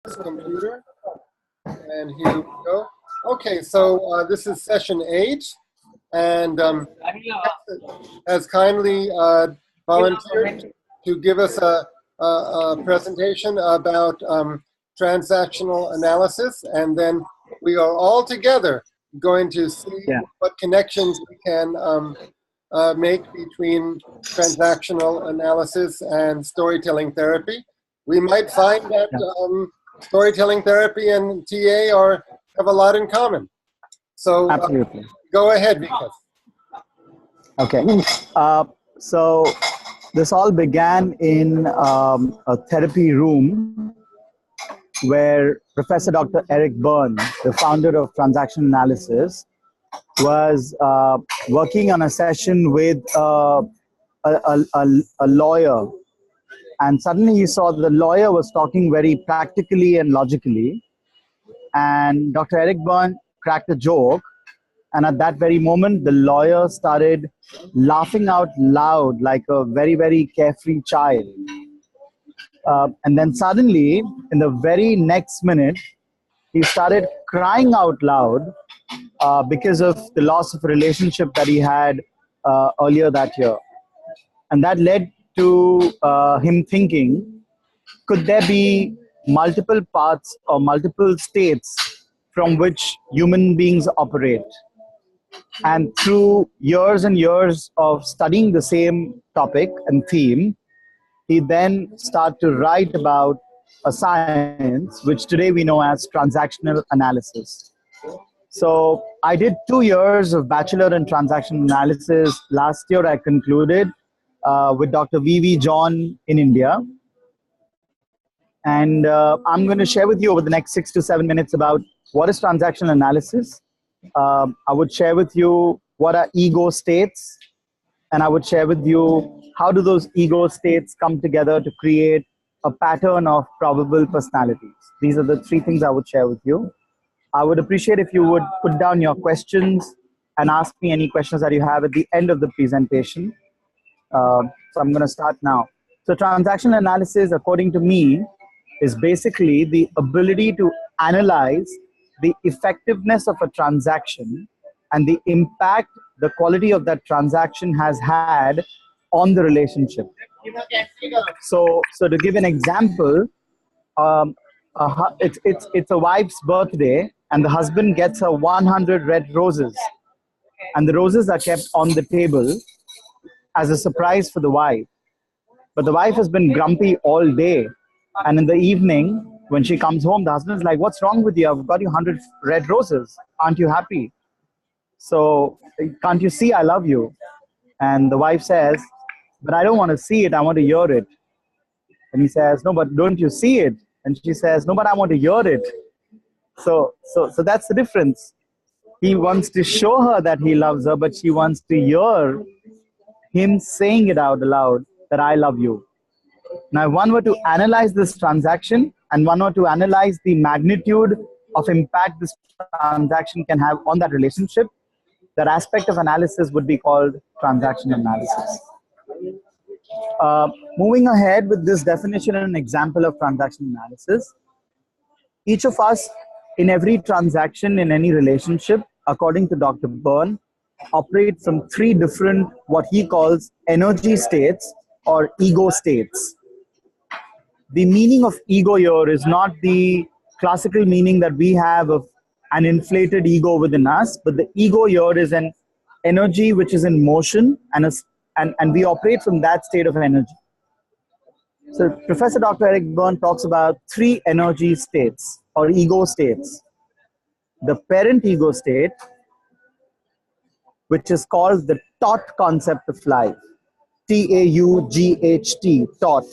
this computer, and here we go. Okay, so this is session 8, and has kindly volunteered to give us a presentation about transactional analysis, and then we are all together going to see what connections we can make between transactional analysis and storytelling therapy. We might find that storytelling therapy and TA have a lot in common. So absolutely. Go ahead, Vikas. Okay. So this all began in a therapy room where Professor Dr. Eric Berne, the founder of Transaction Analysis, was working on a session with a lawyer. And suddenly he saw the lawyer was talking very practically and logically. And Dr. Eric Berne cracked a joke. And at that very moment, the lawyer started laughing out loud like a very, very carefree child. And then suddenly, in the very next minute, he started crying out loud because of the loss of a relationship that he had earlier that year. And that led to him thinking, could there be multiple paths or multiple states from which human beings operate? And through years and years of studying the same topic and theme, he then started to write about a science which today we know as transactional analysis. So I did 2 years of bachelor in transactional analysis. Last year I concluded with Dr. V.V. John in India. And I'm going to share with you over the next 6 to 7 minutes about what is transactional analysis. I would share with you what are ego states, and I would share with you how do those ego states come together to create a pattern of probable personalities. These are the 3 things I would share with you. I would appreciate if you would put down your questions and ask me any questions that you have at the end of the presentation. So I'm going to start now. So transactional analysis, according to me, is basically the ability to analyze the effectiveness of a transaction and the impact the quality of that transaction has had on the relationship. So to give an example, it's a wife's birthday and the husband gets her 100 red roses, and the roses are kept on the table as a surprise for the wife. But the wife has been grumpy all day, and in the evening when she comes home, the husband's like, what's wrong with you? I've got you 100 red roses. Aren't you happy? So can't you see I love you? And the wife says, but I don't want to see it, I want to hear it. And he says, no, but don't you see it? And she says, no, but I want to hear it. So that's the difference. He wants to show her that he loves her, but she wants to hear him saying it out loud, that I love you. Now, if one were to analyze this transaction and one were to analyze the magnitude of impact this transaction can have on that relationship, that aspect of analysis would be called transaction analysis. Moving ahead with this definition and an example of transaction analysis, each of us in every transaction in any relationship, according to Dr. Berne, operate from 3 different, what he calls energy states or ego states. The meaning of ego here is not the classical meaning that we have of an inflated ego within us, but the ego here is an energy which is in motion, and we operate from that state of energy. So Professor Dr. Eric Berne talks about 3 energy states or ego states. The parent ego state, which is called the taught concept of life. T-A-U-G-H-T, taught.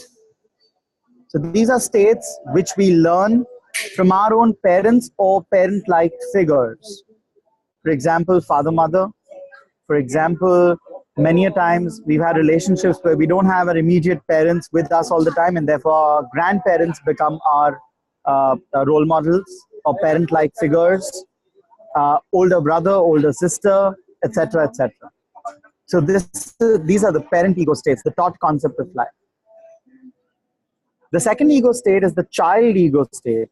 So these are states which we learn from our own parents or parent-like figures. For example, father-mother. For example, many a times we've had relationships where we don't have our immediate parents with us all the time, and therefore our grandparents become our role models or parent-like figures, older brother, older sister, etc., etc. So these are the parent ego states, the taught concept of life. The second ego state is the child ego state.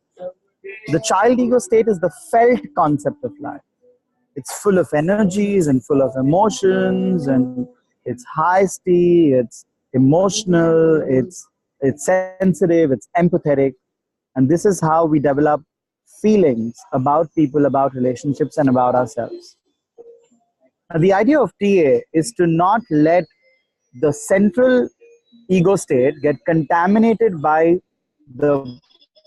The child ego state is the felt concept of life. It's full of energies and full of emotions, and it's heisty, it's emotional, it's sensitive, it's empathetic. And this is how we develop feelings about people, about relationships, and about ourselves. Now, the idea of TA is to not let the central ego state get contaminated by the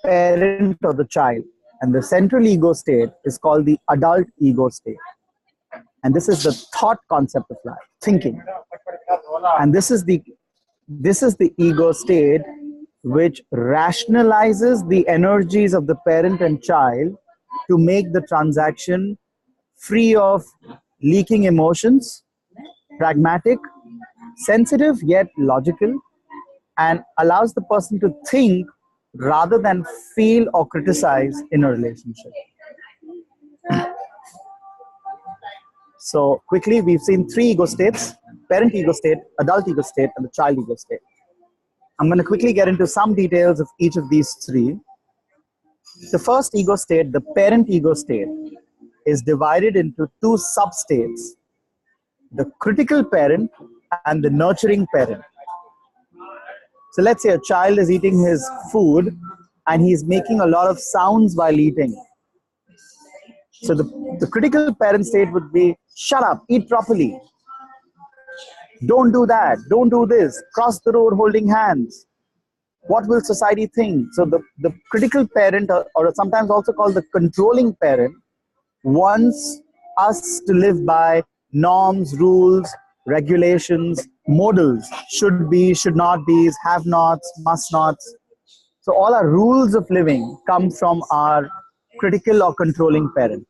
parent or the child. And the central ego state is called the adult ego state. And this is the thought concept of life, thinking. And this is the ego state which rationalizes the energies of the parent and child to make the transaction free of leaking emotions, pragmatic, sensitive yet logical, and allows the person to think rather than feel or criticize in a relationship. So quickly, we've seen 3 ego states: parent ego state, adult ego state, and the child ego state. I'm going to quickly get into some details of each of these 3. The first ego state, the parent ego state, is divided into 2 sub-states: the critical parent and the nurturing parent. So let's say a child is eating his food and he's making a lot of sounds while eating. So the critical parent state would be, shut up, eat properly. Don't do that, don't do this, cross the road holding hands. What will society think? So the critical parent, or sometimes also called the controlling parent, wants us to live by norms, rules, regulations, models, should be, should not be, have nots, must nots. So all our rules of living come from our critical or controlling parent.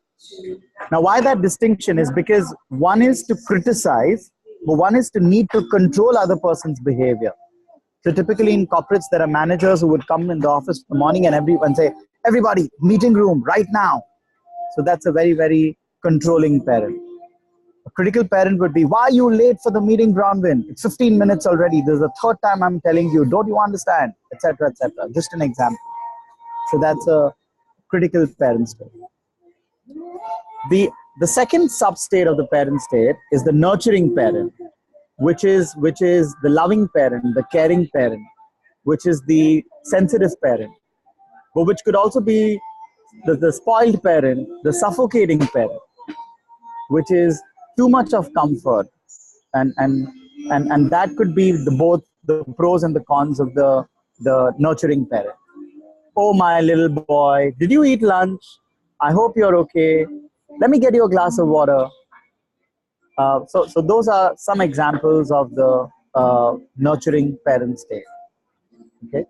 Now, why that distinction is because one is to criticize, but one is to need to control other person's behavior. So typically in corporates, there are managers who would come in the office in the morning and everyone say, everybody, meeting room right now. So that's a very, very controlling parent. A critical parent would be, why are you late for the meeting, Bronwyn? It's 15 minutes already. This is the 3rd time I'm telling you. Don't you understand? Etc., etc. Just an example. So that's a critical parent state. The second sub-state of the parent state is the nurturing parent, which is the loving parent, the caring parent, which is the sensitive parent, but which could also be the spoiled parent, the suffocating parent, which is too much of comfort, and that could be both the pros and the cons of the nurturing parent. Oh, my little boy, did you eat lunch? I hope you're okay. Let me get you a glass of water. So those are some examples of the nurturing parent state. Okay,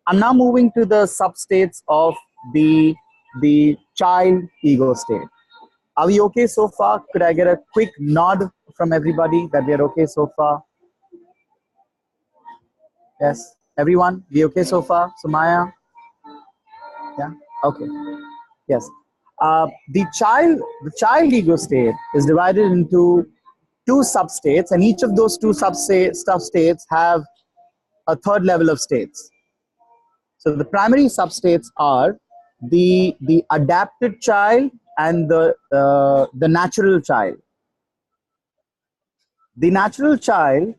I'm now moving to the substates of the child ego state. Are we okay so far? Could I get a quick nod from everybody that we are okay so far? Yes, everyone, we okay so far? Sumaya? Yeah, okay. Yes. The child ego state is divided into 2 substates, and each of those 2 substates have a 3rd level of states. So the primary substates are the adapted child and the natural child. The natural child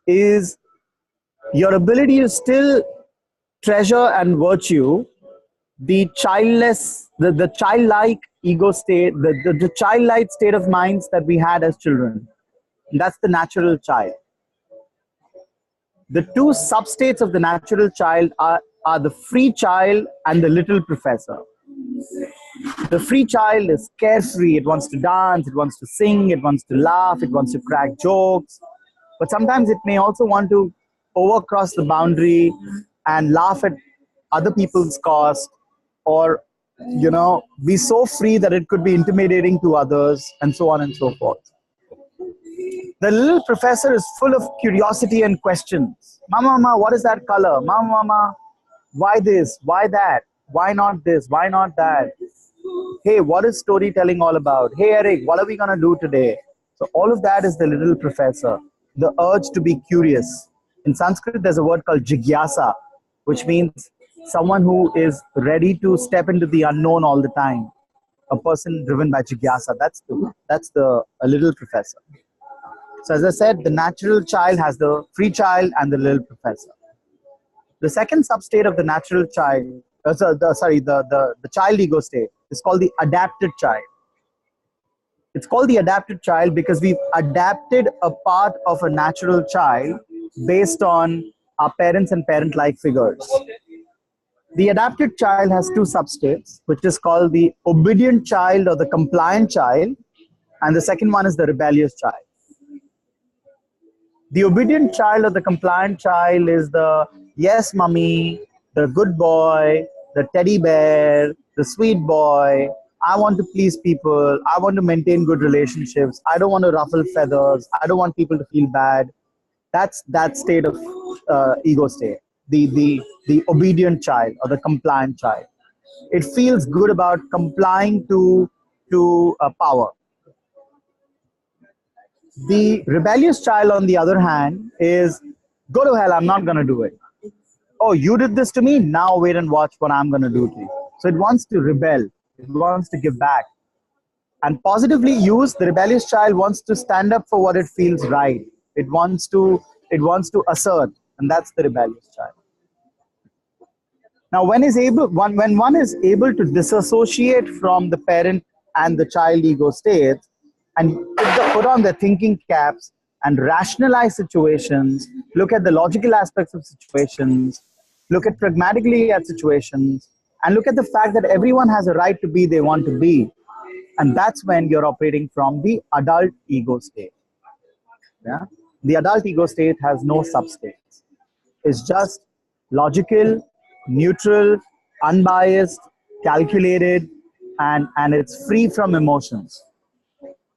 is your ability to still treasure and virtue the childless, the childlike ego state, the childlike state of minds that we had as children. And that's the natural child. The 2 substates of the natural child are the free child and the little professor. The free child is carefree. It wants to dance, it wants to sing, it wants to laugh, it wants to crack jokes. But sometimes it may also want to overcross the boundary and laugh at other people's cost, or be so free that it could be intimidating to others, and so on and so forth. The little professor is full of curiosity and questions. Mama, what is that color? Mama, why this? Why that? Why not this? Why not that? Hey, what is storytelling all about? Hey, Eric, what are we going to do today? So all of that is the little professor, the urge to be curious. In Sanskrit, there's a word called jigyasa, which means someone who is ready to step into the unknown all the time, a person driven by jigyasa. That's the a little professor. So as I said, the natural child has the free child and the little professor. The second substate of the natural child, the child ego state is called the adapted child. It's called the adapted child because we've adapted a part of a natural child based on our parents and parent-like figures. The adapted child has two substates, which is called the obedient child or the compliant child, and the second one is the rebellious child. The obedient child or the compliant child is the yes, mummy, the good boy, the teddy bear, the sweet boy. I want to please people. I want to maintain good relationships. I don't want to ruffle feathers. I don't want people to feel bad. That's that state of ego state. The obedient child or the compliant child. It feels good about complying to power. The rebellious child, on the other hand, is go to hell, I'm not going to do it. Oh, you did this to me? Now wait and watch what I'm going to do to you. So it wants to rebel. It wants to give back. And positively used, the rebellious child wants to stand up for what it feels right. It wants to assert, and that's the rebellious child. Now, when one is able to disassociate from the parent and the child ego states, and put on their thinking caps and rationalize situations, look at the logical aspects of situations, look at pragmatically at situations, and look at the fact that everyone has a right to be they want to be. And that's when you're operating from the adult ego state. Yeah? The adult ego state has no substates. It's just logical, neutral, unbiased, calculated, and it's free from emotions.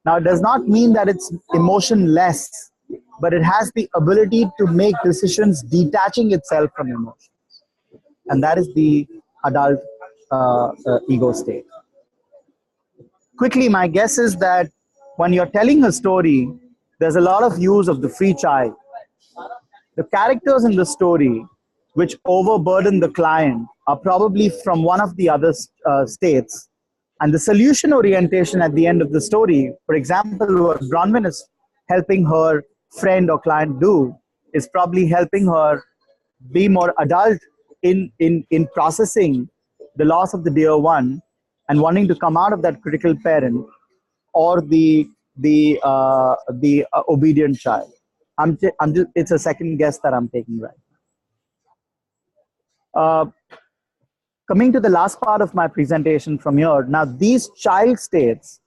Now, it does not mean that it's emotionless, but it has the ability to make decisions detaching itself from emotions. And that is the adult ego state. Quickly, my guess is that when you're telling a story, there's a lot of use of the free child. The characters in the story which overburden the client are probably from one of the other states. And the solution orientation at the end of the story, for example, what Bronwyn is helping her friend or client do is probably helping her be more adult in processing the loss of the dear one and wanting to come out of that critical parent or the obedient child. It's a second guess that I'm taking right now. Coming to the last part of my presentation from here, now these child states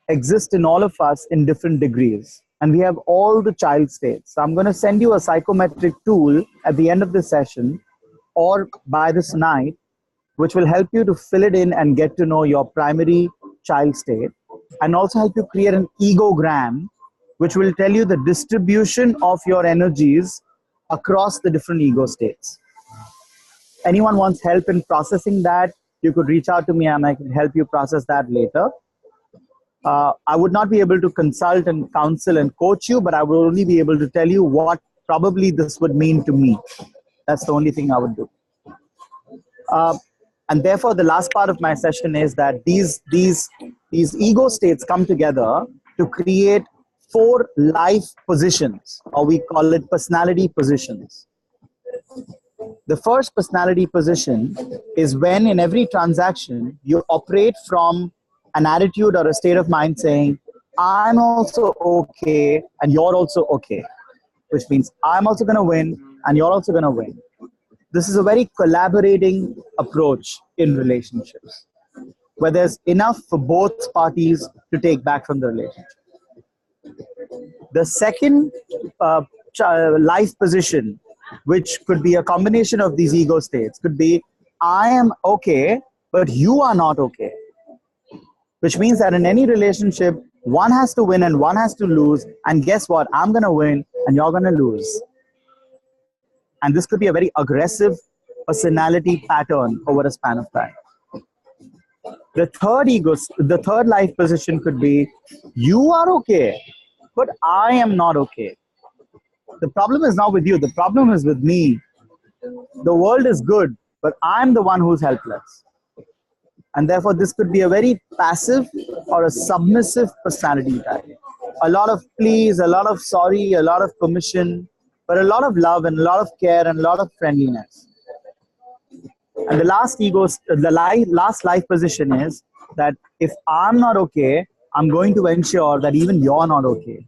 exist in all of us in different degrees, and we have all the child states. So I'm going to send you a psychometric tool at the end of this session or by this night, which will help you to fill it in and get to know your primary child state, and also help you create an egogram, which will tell you the distribution of your energies across the different ego states. Anyone wants help in processing that, you could reach out to me and I can help you process that later. I would not be able to consult and counsel and coach you, but I will only be able to tell you what probably this would mean to me. That's the only thing I would do. And therefore, the last part of my session is that these ego states come together to create 4 life positions, or we call it personality positions. The first personality position is when in every transaction, you operate from an attitude or a state of mind saying, I'm also okay and you're also okay, which means I'm also going to win and you're also going to win. This is a very collaborating approach in relationships, where there's enough for both parties to take back from the relationship. The second life position, which could be a combination of these ego states, could be, I am okay, but you are not okay. Which means that in any relationship, one has to win and one has to lose. And guess what? I'm going to win and you're going to lose. And this could be a very aggressive personality pattern over a span of time. The third life position could be, you are okay, but I am not okay. The problem is not with you. The problem is with me. The world is good, but I'm the one who's helpless. And therefore, this could be a very passive or a submissive personality type. A lot of please, a lot of sorry, a lot of permission, but a lot of love and a lot of care and a lot of friendliness. And the last life position is that if I'm not okay, I'm going to ensure that even you're not okay.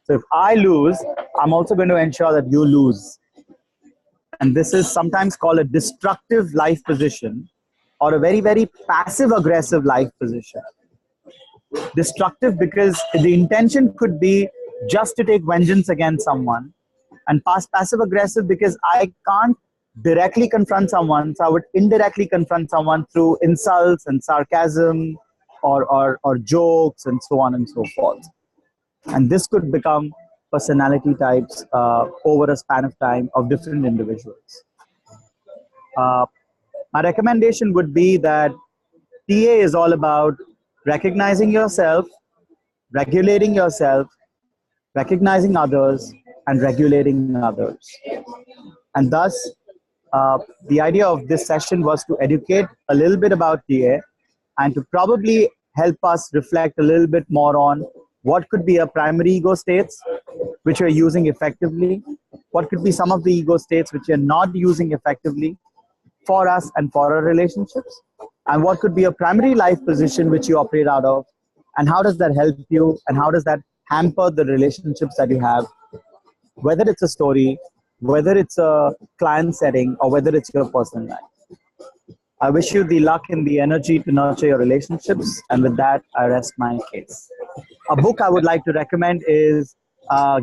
So if I lose, I'm also going to ensure that you lose. And this is sometimes called a destructive life position, or a very, very passive aggressive life position. Destructive because the intention could be just to take vengeance against someone, and passive aggressive because I can't directly confront someone, so I would indirectly confront someone through insults and sarcasm or jokes and so on and so forth. And this could become personality types over a span of time of different individuals. My recommendation would be that TA is all about recognizing yourself, regulating yourself, recognizing others, and regulating others. And thus, the idea of this session was to educate a little bit about TA and to probably help us reflect a little bit more on what could be a primary ego states which you're using effectively, what could be some of the ego states which you're not using effectively for us and for our relationships, and what could be a primary life position which you operate out of, and how does that help you, and how does that hamper the relationships that you have, whether it's a story, whether it's a client setting, or whether it's your personal life. I wish you the luck and the energy to nurture your relationships, and with that, I rest my case. A book I would like to recommend is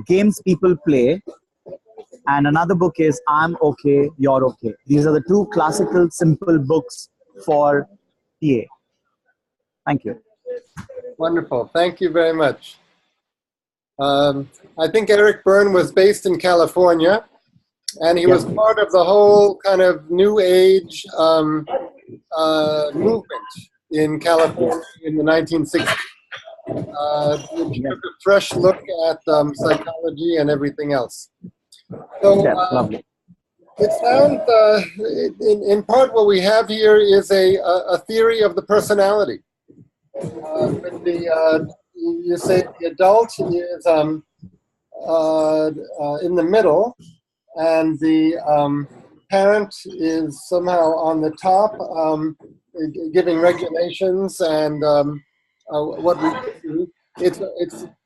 Games People Play, and another book is I'm Okay, You're Okay. These are the two classical, simple books for TA. Thank you. Wonderful. Thank you very much. I think Eric Berne was based in California, and he was part of the whole kind of New Age movement in California in the 1960s. Which took a fresh look at psychology and everything else. So lovely. it sounds, in part, what we have here is a theory of the personality. You say the adult is in the middle, and the parent is somehow on the top, giving regulations and what we do. It's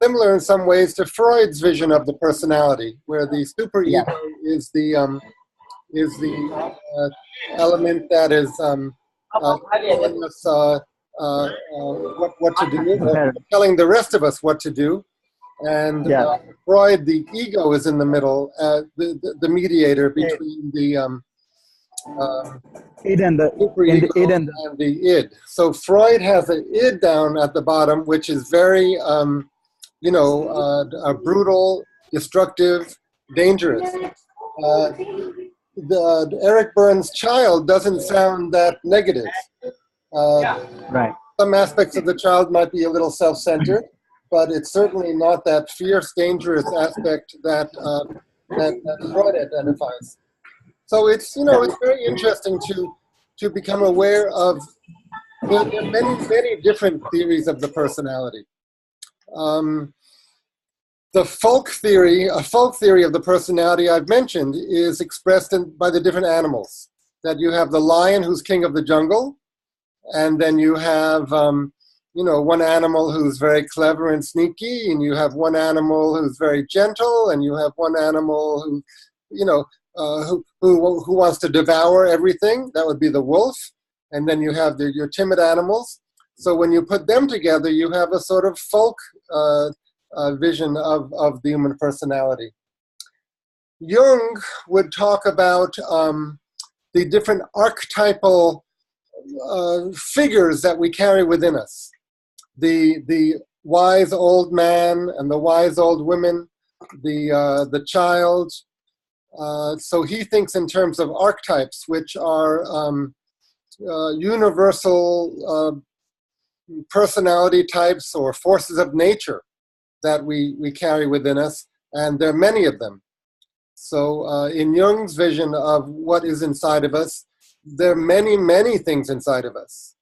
similar in some ways to Freud's vision of the personality, where the superego is the element that is telling us what to do, or telling the rest of us what to do. And Freud, the ego, is in the middle, the mediator between the id and the superego and the id. So Freud has an id down at the bottom, which is very, brutal, destructive, dangerous. Eric Berne's child doesn't sound that negative. Right. Some aspects of the child might be a little self-centered, but it's certainly not that fierce, dangerous aspect that Freud identifies. So it's very interesting to become aware of the many different theories of the personality. The folk theory of the personality I've mentioned is expressed by the different animals. That you have the lion who's king of the jungle, and then you have one animal who's very clever and sneaky, and you have one animal who's very gentle, and you have one animal who who wants to devour everything. That would be the wolf. And then you have your timid animals. So when you put them together, you have a sort of folk vision of the human personality. Jung would talk about the different archetypal figures that we carry within us. The wise old man and the wise old women, the child. So he thinks in terms of archetypes, which are universal personality types or forces of nature that we carry within us, and there are many of them. So in Jung's vision of what is inside of us, there are many, many things inside of us.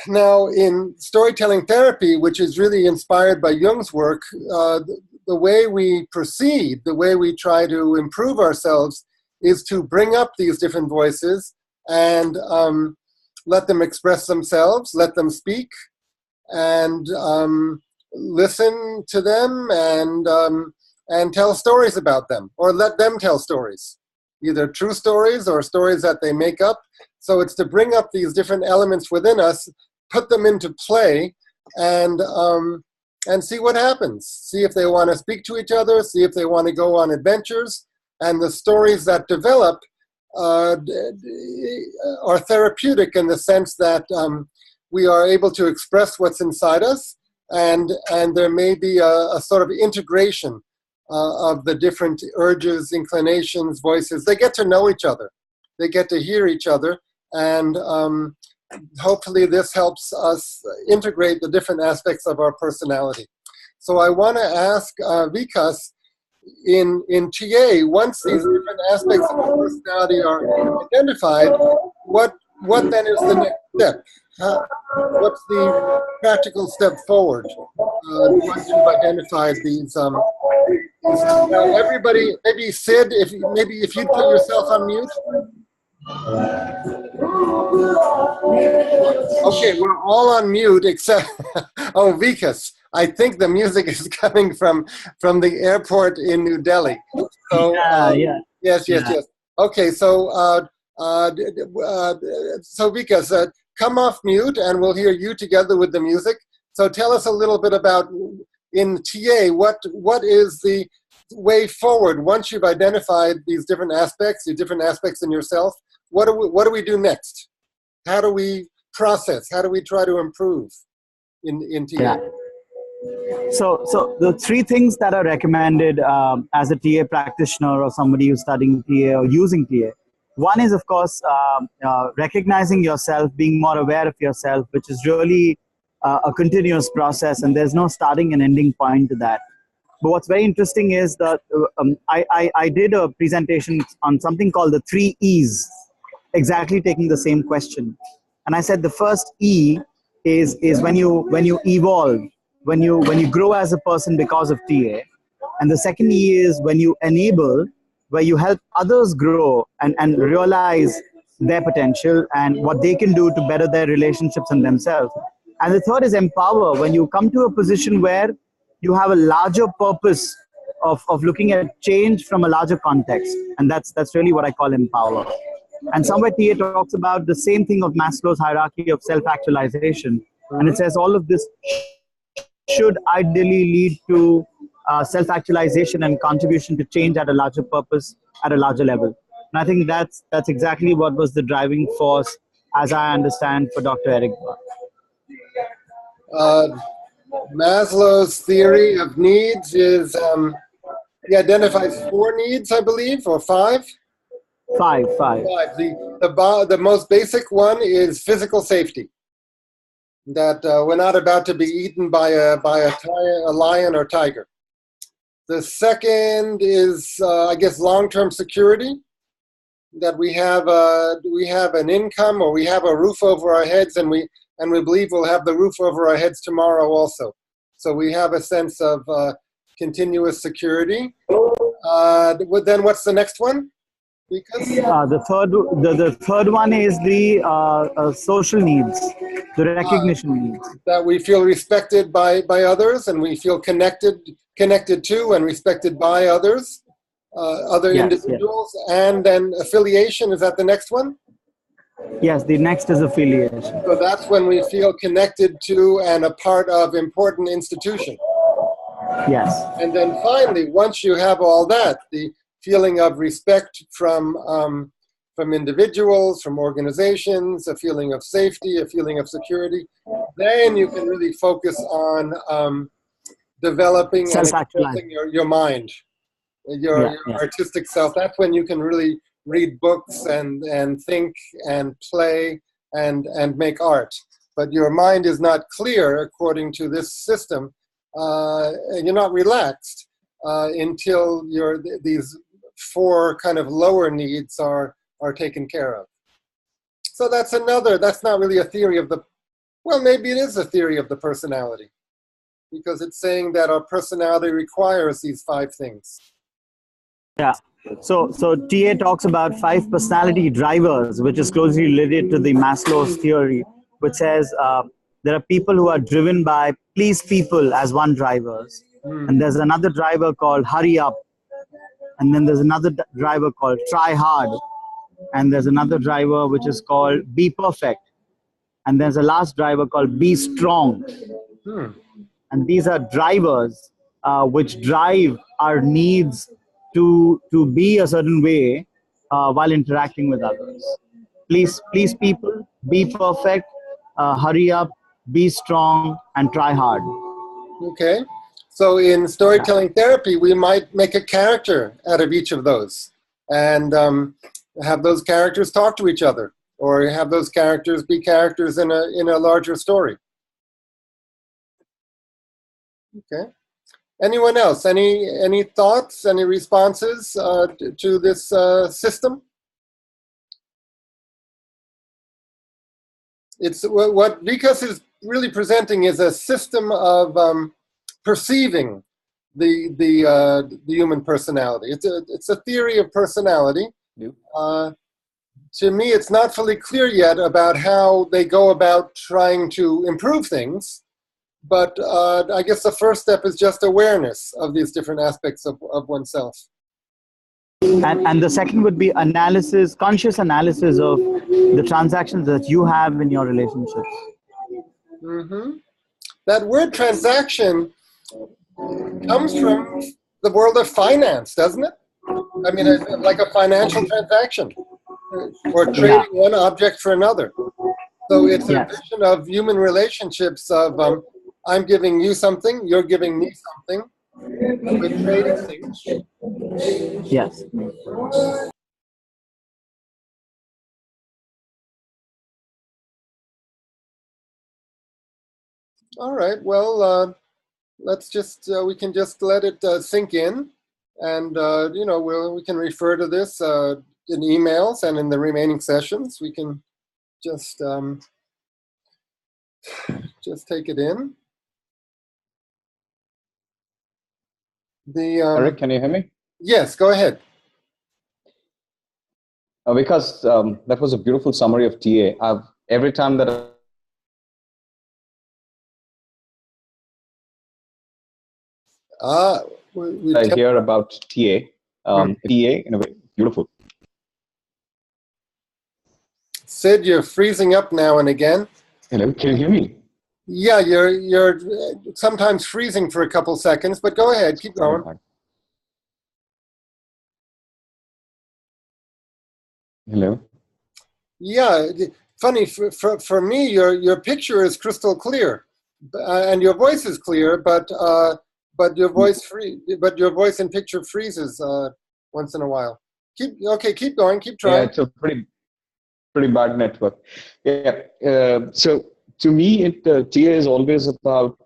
Now, in storytelling therapy, which is really inspired by Jung's work, the way we proceed, the way we try to improve ourselves is to bring up these different voices and let them express themselves, let them speak, and listen to them and tell stories about them, or let them tell stories, either true stories or stories that they make up. So it's to bring up these different elements within us, put them into play, and see what happens. See if they want to speak to each other, see if they want to go on adventures, and the stories that develop are therapeutic in the sense that we are able to express what's inside us, and there may be a sort of integration of the different urges, inclinations, voices. They get to know each other. They get to hear each other, and hopefully this helps us integrate the different aspects of our personality. So I want to ask Vikas, in TA, once these different aspects of our personality are identified, what then is the next step? What's the practical step forward once you've identified these? Now everybody, maybe Sid, if you put yourself on mute. Okay, we're all on mute except Vikas. I think the music is coming from the airport in New Delhi. So yes. Okay, so Vikas, come off mute, and we'll hear you together with the music. So tell us a little bit about, in TA, what is the way forward once you've identified these different aspects in yourself? What do we do next? How do we process? How do we try to improve in TA? Yeah. So the three things that are recommended as a TA practitioner or somebody who's studying TA or using TA. One is, of course, recognizing yourself, being more aware of yourself, which is really a continuous process, and there's no starting and ending point to that. But what's very interesting is that I did a presentation on something called the 3 E's, exactly taking the same question. And I said the first E is when you evolve, when you grow as a person because of TA. And the second E is when you enable, where you help others grow and realize their potential and what they can do to better their relationships and themselves. And the third is empower, when you come to a position where you have a larger purpose of looking at change from a larger context. And that's really what I call empower. And somewhere TA talks about the same thing of Maslow's hierarchy of self-actualization. And it says all of this should ideally lead to self-actualization and contribution to change at a larger purpose, at a larger level. And I think that's exactly what was the driving force, as I understand, for Dr. Eric Berne. Maslow's theory of needs is, he identifies 4 needs, I believe, or 5? Five. The most basic one is physical safety. That we're not about to be eaten by a lion or tiger. The second is, I guess, long-term security. That we have an income, or we have a roof over our heads, and we believe we'll have the roof over our heads tomorrow also. So we have a sense of continuous security. Then what's the next one? Because the third one is the social needs, the recognition needs. That we feel respected by others, and we feel connected to and respected by others, other individuals. Yes. And then affiliation, is that the next one? Yes, the next is affiliation. So that's when we feel connected to and a part of important institution. Yes. And then finally, once you have all that, the feeling of respect from individuals, from organizations, a feeling of safety, a feeling of security, then you can really focus on developing and expressing your mind, your artistic self. That's when you can really read books and think and play and make art. But your mind is not clear according to this system. You're not relaxed until these 4 kind of lower needs are taken care of. So that's not really a theory of the, well, maybe it is a theory of the personality, because it's saying that our personality requires these 5 things. Yeah. So TA talks about 5 personality drivers, which is closely related to the Maslow's theory, which says there are people who are driven by please people as one drivers. And there's another driver called hurry up. And then there's another driver called try hard. And there's another driver which is called be perfect. And there's a last driver called be strong. And these are drivers which drive our needs to be a certain way while interacting with others. Please people, be perfect, hurry up, be strong, and try hard. Okay. So in storytelling therapy, we might make a character out of each of those and have those characters talk to each other, or have those characters be characters in a larger story. Okay. Anyone else? Any thoughts? Any responses to this system? It's what Vikas is really presenting is a system of perceiving the human personality. It's a theory of personality. To me, it's not fully clear yet about how they go about trying to improve things. But I guess the first step is just awareness of these different aspects of oneself. And the second would be analysis, conscious analysis of the transactions that you have in your relationships. That word transaction comes from the world of finance, doesn't it? I mean, like a financial transaction, or trading one object for another. So it's a vision of human relationships of I'm giving you something, you're giving me something. We're trading things. Yes. All right. Well, let's just we can just let it sink in, and we can refer to this in emails and in the remaining sessions. We can just take it in. Eric, can you hear me? Yes, go ahead. Because that was a beautiful summary of TA. Every time that I hear about TA, TA in a way, beautiful. Sid, you're freezing up now and again. Hello, can you hear me? Yeah, you're sometimes freezing for a couple seconds, but go ahead, keep going. Hello. Yeah, funny for me, your picture is crystal clear, and your voice is clear, but your voice in picture freezes once in a while. Keep going, keep trying. Yeah, it's a pretty bad network. Yeah. So to me, TA is always about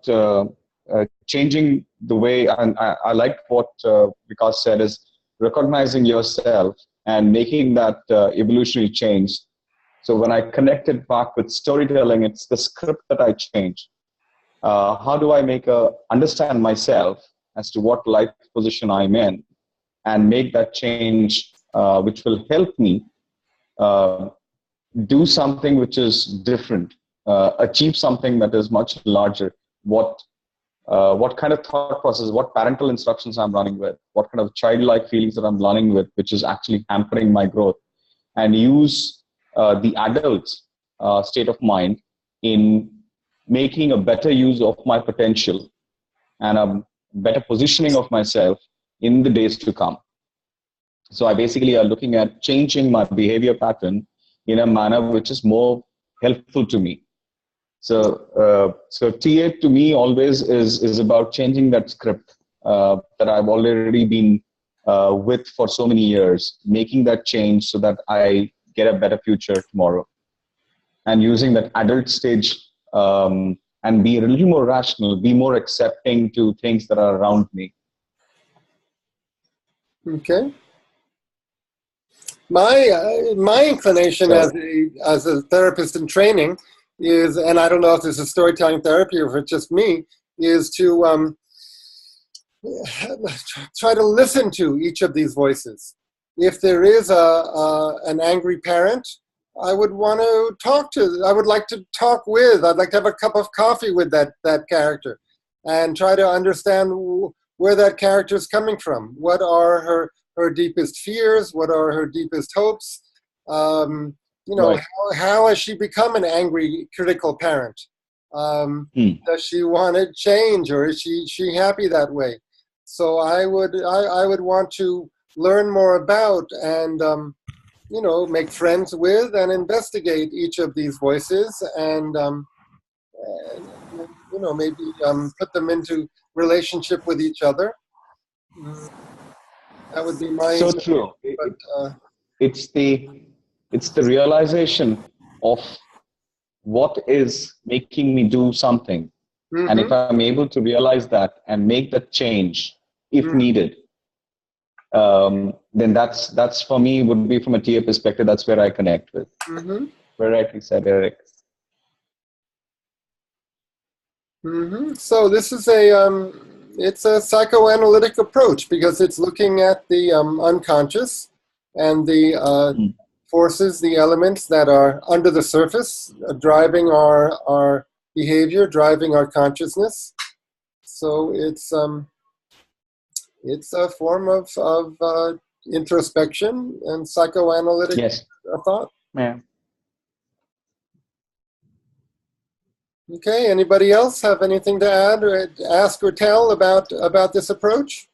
changing the way, and I like what Vikas said, is recognizing yourself and making that evolutionary change. So when I connect it back with storytelling, it's the script that I change. How do I understand myself as to what life position I'm in, and make that change, which will help me do something which is different, achieve something that is much larger. What kind of thought process, what parental instructions I'm running with, what kind of childlike feelings that I'm running with, which is actually hampering my growth, and use the adult's state of mind in making a better use of my potential and a better positioning of myself in the days to come. So I basically are looking at changing my behavior pattern in a manner which is more helpful to me. So TA to me always is about changing that script that I've already been with for so many years, making that change so that I get a better future tomorrow, and using that adult stage and be a little more rational, be more accepting to things that are around me. Okay. my inclination as a therapist in training is, and I don't know if this is storytelling therapy or if it's just me, is to try to listen to each of these voices. If there is an angry parent, I would want to talk to. I would like to talk with. I'd like to have a cup of coffee with that character, and try to understand where that character is coming from. What are her deepest fears? What are her deepest hopes? Right. How has she become an angry, critical parent? Does she want to change, or is she happy that way? So I would want to learn more about and make friends with and investigate each of these voices and maybe put them into relationship with each other. That would be my so true. But, it's the realization of what is making me do something, and if I'm able to realize that and make that change if needed, then that's for me would be, from a TA perspective, that's where I connect with. Very rightly said, Eric. So this is it's a psychoanalytic approach because it's looking at the unconscious and the forces, the elements that are under the surface, driving our behavior, driving our consciousness. So it's a form of introspection and psychoanalytic thought. Yeah. Okay, anybody else have anything to add or ask or tell about this approach?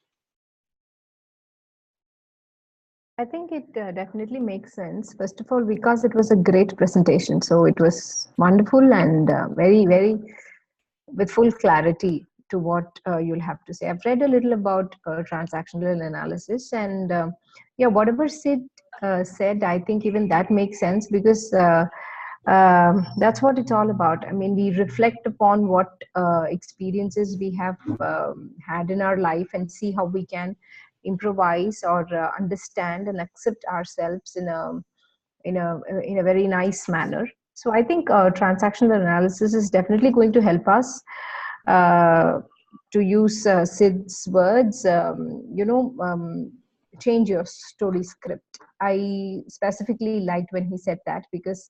I think it definitely makes sense. First of all, because it was a great presentation. So it was wonderful and very, very with full clarity to what you'll have to say. I've read a little about transactional analysis, and whatever Sid said, I think even that makes sense because that's what it's all about. I mean, we reflect upon what experiences we have had in our life and see how we can improvise or understand and accept ourselves in a very nice manner. So I think transactional analysis is definitely going to help us. To use Sid's words, change your story script. I specifically liked when he said that because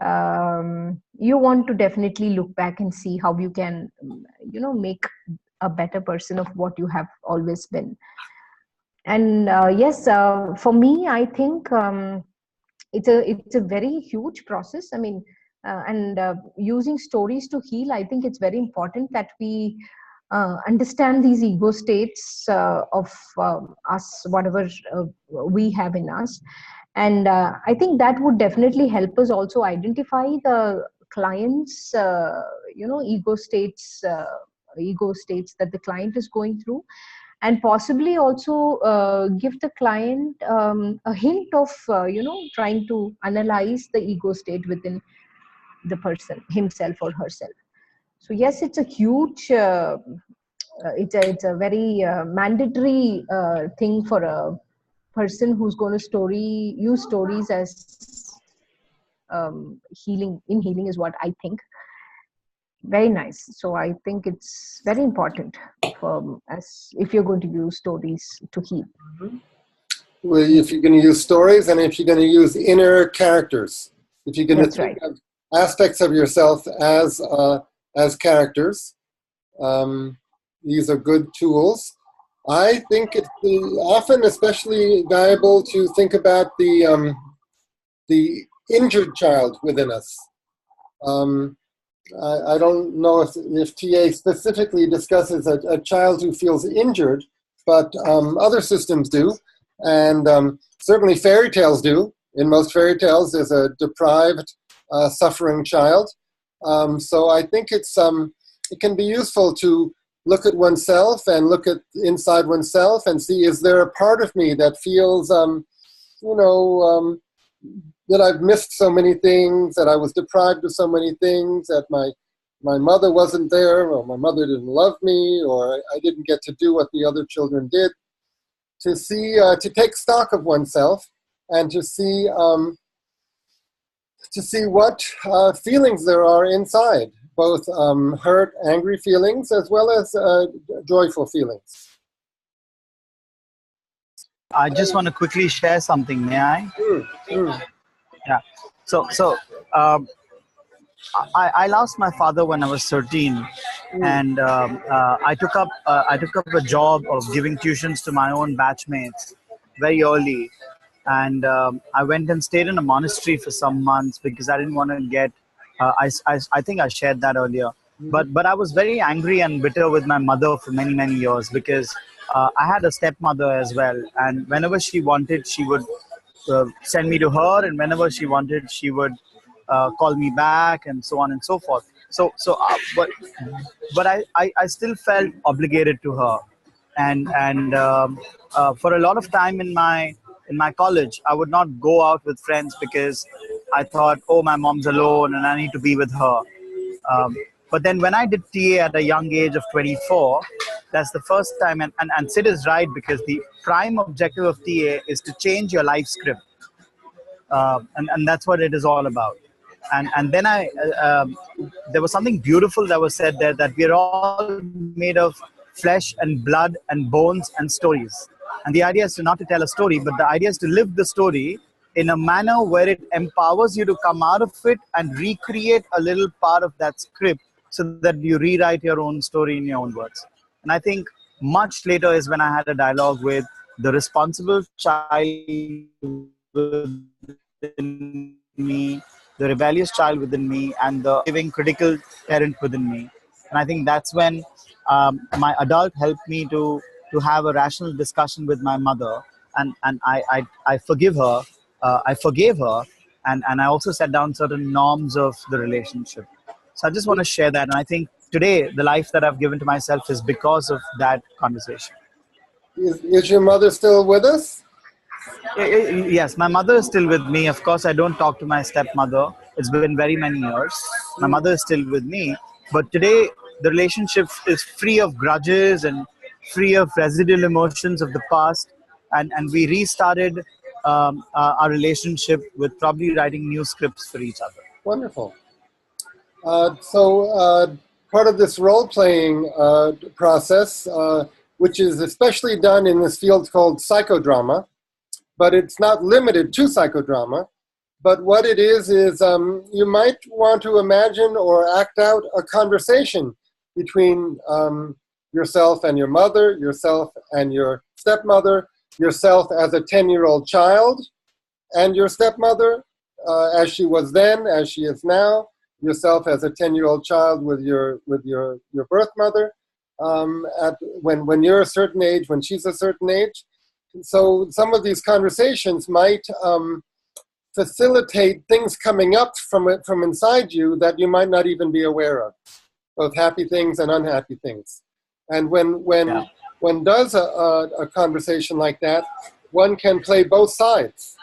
you want to definitely look back and see how you can, make a better person of what you have always been. And for me, I think it's a very huge process. I mean, using stories to heal, I think it's very important that we understand these ego states of us, whatever we have in us. And I think that would definitely help us also identify the client's, ego states that the client is going through, and possibly also give the client a hint of, trying to analyze the ego state within the person, himself or herself. So yes, it's a huge, it's a very mandatory thing for a person who's going to use stories as healing is what I think. Very nice. So I think it's very important if you're going to use stories to heal. Well, if you're going to use stories and if you're going to use inner characters, if you're going to think of aspects of yourself as characters, these are good tools. I think it's often especially valuable to think about the injured child within us. I don't know if TA specifically discusses a child who feels injured, but other systems do, and certainly fairy tales do. In most fairy tales, there's a deprived, suffering child. So I think it can be useful to look at oneself and look at inside oneself and see, is there a part of me that feels, that I've missed so many things, that I was deprived of so many things, that my mother wasn't there, or my mother didn't love me, or I didn't get to do what the other children did. To see, to take stock of oneself and to see what feelings there are inside, both hurt, angry feelings, as well as joyful feelings. I just want to quickly share something. May I? Yeah. So I lost my father when I was 13, and I took up a job of giving tuitions to my own batchmates very early, and I went and stayed in a monastery for some months because I didn't want to get. I think I shared that earlier, but I was very angry and bitter with my mother for many years because I had a stepmother as well, and whenever she wanted, she would send me to her, and whenever she wanted, she would call me back, and so on and so forth. But I still felt obligated to her, and for a lot of time in my college, I would not go out with friends because I thought, oh, my mom's alone and I need to be with her. But then when I did TA at a young age of 24, that's the first time, and Sid is right, because the prime objective of TA is to change your life script. And that's what it is all about. And then there was something beautiful that was said there, that we are all made of flesh and blood and bones and stories. And the idea is to not to tell a story, but the idea is to live the story in a manner where it empowers you to come out of it and recreate a little part of that script so that you rewrite your own story in your own words. And I think much later is when I had a dialogue with the responsible child within me, the rebellious child within me, and the giving critical parent within me. And I think that's when my adult helped me to have a rational discussion with my mother, and I forgive her, I forgave her, and I also set down certain norms of the relationship. So I just want to share that, and I think today the life that I've given to myself is because of that conversation. Is your mother still with us? Yes, my mother is still with me. Of course, I don't talk to my stepmother. It's been very many years. My mother is still with me. But today, the relationship is free of grudges and free of residual emotions of the past. And we restarted our relationship with probably writing new scripts for each other. Wonderful. So part of this role-playing process, which is especially done in this field called psychodrama, but it's not limited to psychodrama. But what it is you might want to imagine or act out a conversation between yourself and your mother, yourself and your stepmother, yourself as a 10-year-old child, and your stepmother as she was then, as she is now, yourself as a 10-year-old child with your birth mother, when you're a certain age, when she's a certain age. So some of these conversations might facilitate things coming up from inside you that you might not even be aware of, both happy things and unhappy things. And when one does a conversation like that, one can play both sides.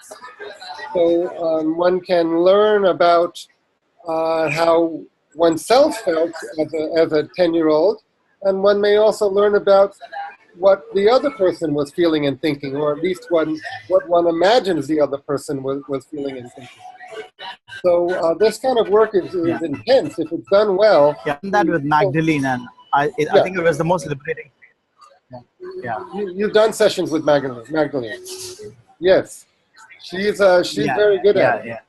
So one can learn about how oneself felt as a 10-year-old, and one may also learn about what the other person was feeling and thinking, or at least what one imagines the other person was feeling and thinking. So this kind of work is intense if it's done well. Yeah, I've done that with Magdalene, and I think it was the most liberating. Yeah. You've done sessions with Magdalene. Yes, she's very good at it.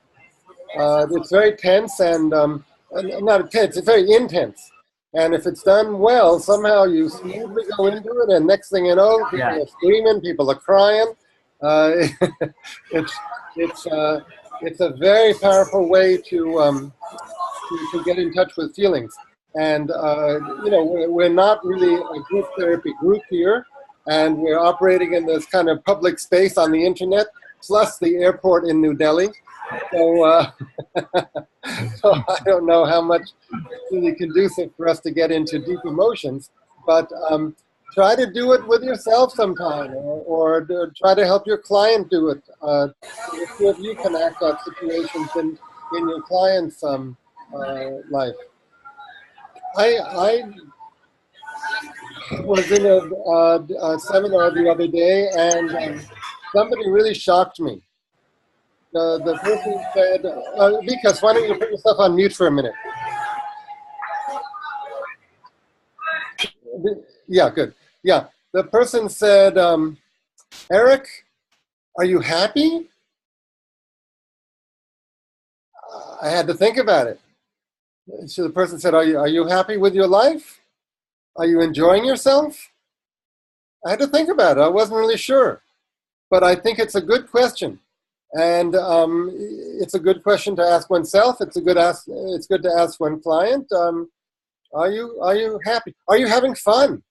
Yeah. It's very tense and not tense. It's very intense. And if it's done well, somehow you smoothly go into it, and next thing you know, people are screaming, people are crying. It's a very powerful way to get in touch with feelings. And we're not really a group therapy group here, and we're operating in this kind of public space on the internet, plus the airport in New Delhi. So, so I don't know how much it's really conducive for us to get into deep emotions, but try to do it with yourself sometime, or try to help your client do it. The two of you can act out situations in your client's life. I was in a seminar the other day, and somebody really shocked me. the person said, Vikas, why don't you put yourself on mute for a minute? Yeah, good. Yeah, the person said, Eric, are you happy? I had to think about it. So the person said, are you happy with your life? Are you enjoying yourself? I had to think about it. I wasn't really sure. But I think it's a good question. And it's a good question to ask oneself. It's good to ask one client. Are you happy? Are you having fun?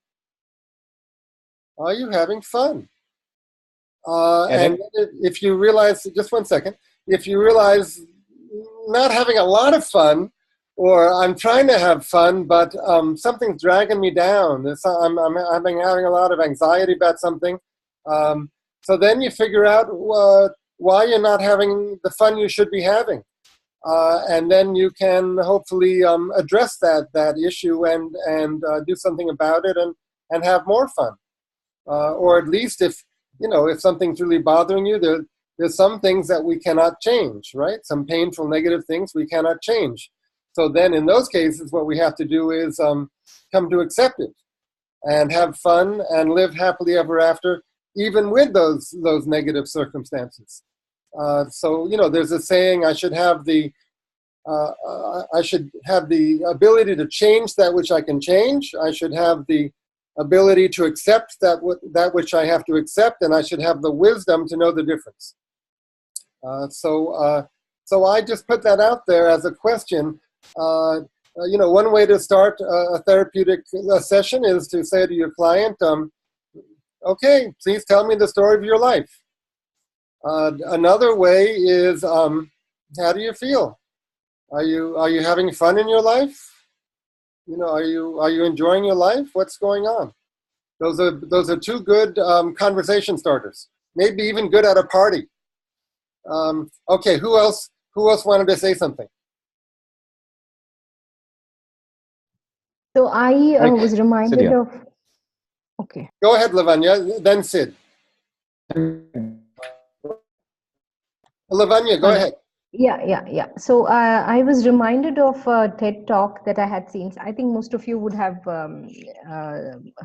Are you having fun? And if you realize, just 1 second, if you realize not having a lot of fun, or I'm trying to have fun, but something's dragging me down. I'm having a lot of anxiety about something. So then you figure out why you're not having the fun you should be having. And then you can hopefully address that issue and do something about it and have more fun. Or at least if something's really bothering you, there's some things that we cannot change, right? Some painful negative things we cannot change. So then in those cases, what we have to do is come to accept it and have fun and live happily ever after, even with those negative circumstances. So, there's a saying, I should have the ability to change that which I can change. I should have the ability to accept that which I have to accept, and I should have the wisdom to know the difference. So I just put that out there as a question. One way to start a therapeutic session is to say to your client, okay, please tell me the story of your life. Another way is, how do you feel? Are you having fun in your life? Are you enjoying your life? What's going on? Those are two good conversation starters. Maybe even good at a party. Okay, who else wanted to say something? So I was reminded of. Okay. Go ahead, Lavanya. Then Sid. Lavanya, go ahead. Yeah. So I was reminded of a TED talk that I had seen. I think most of you would have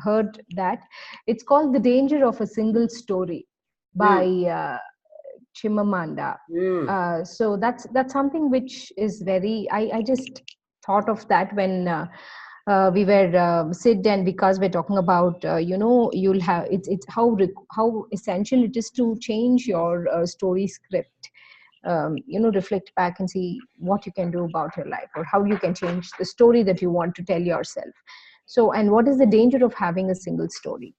heard that. It's called The Danger of a Single Story by Chimamanda. So that's something which is very, I just thought of that when we were Sid and Vikas were talking about, you'll have, it's how essential it is to change your story script. Reflect back and see what you can do about your life, or how you can change the story that you want to tell yourself. So, and what is the danger of having a single story?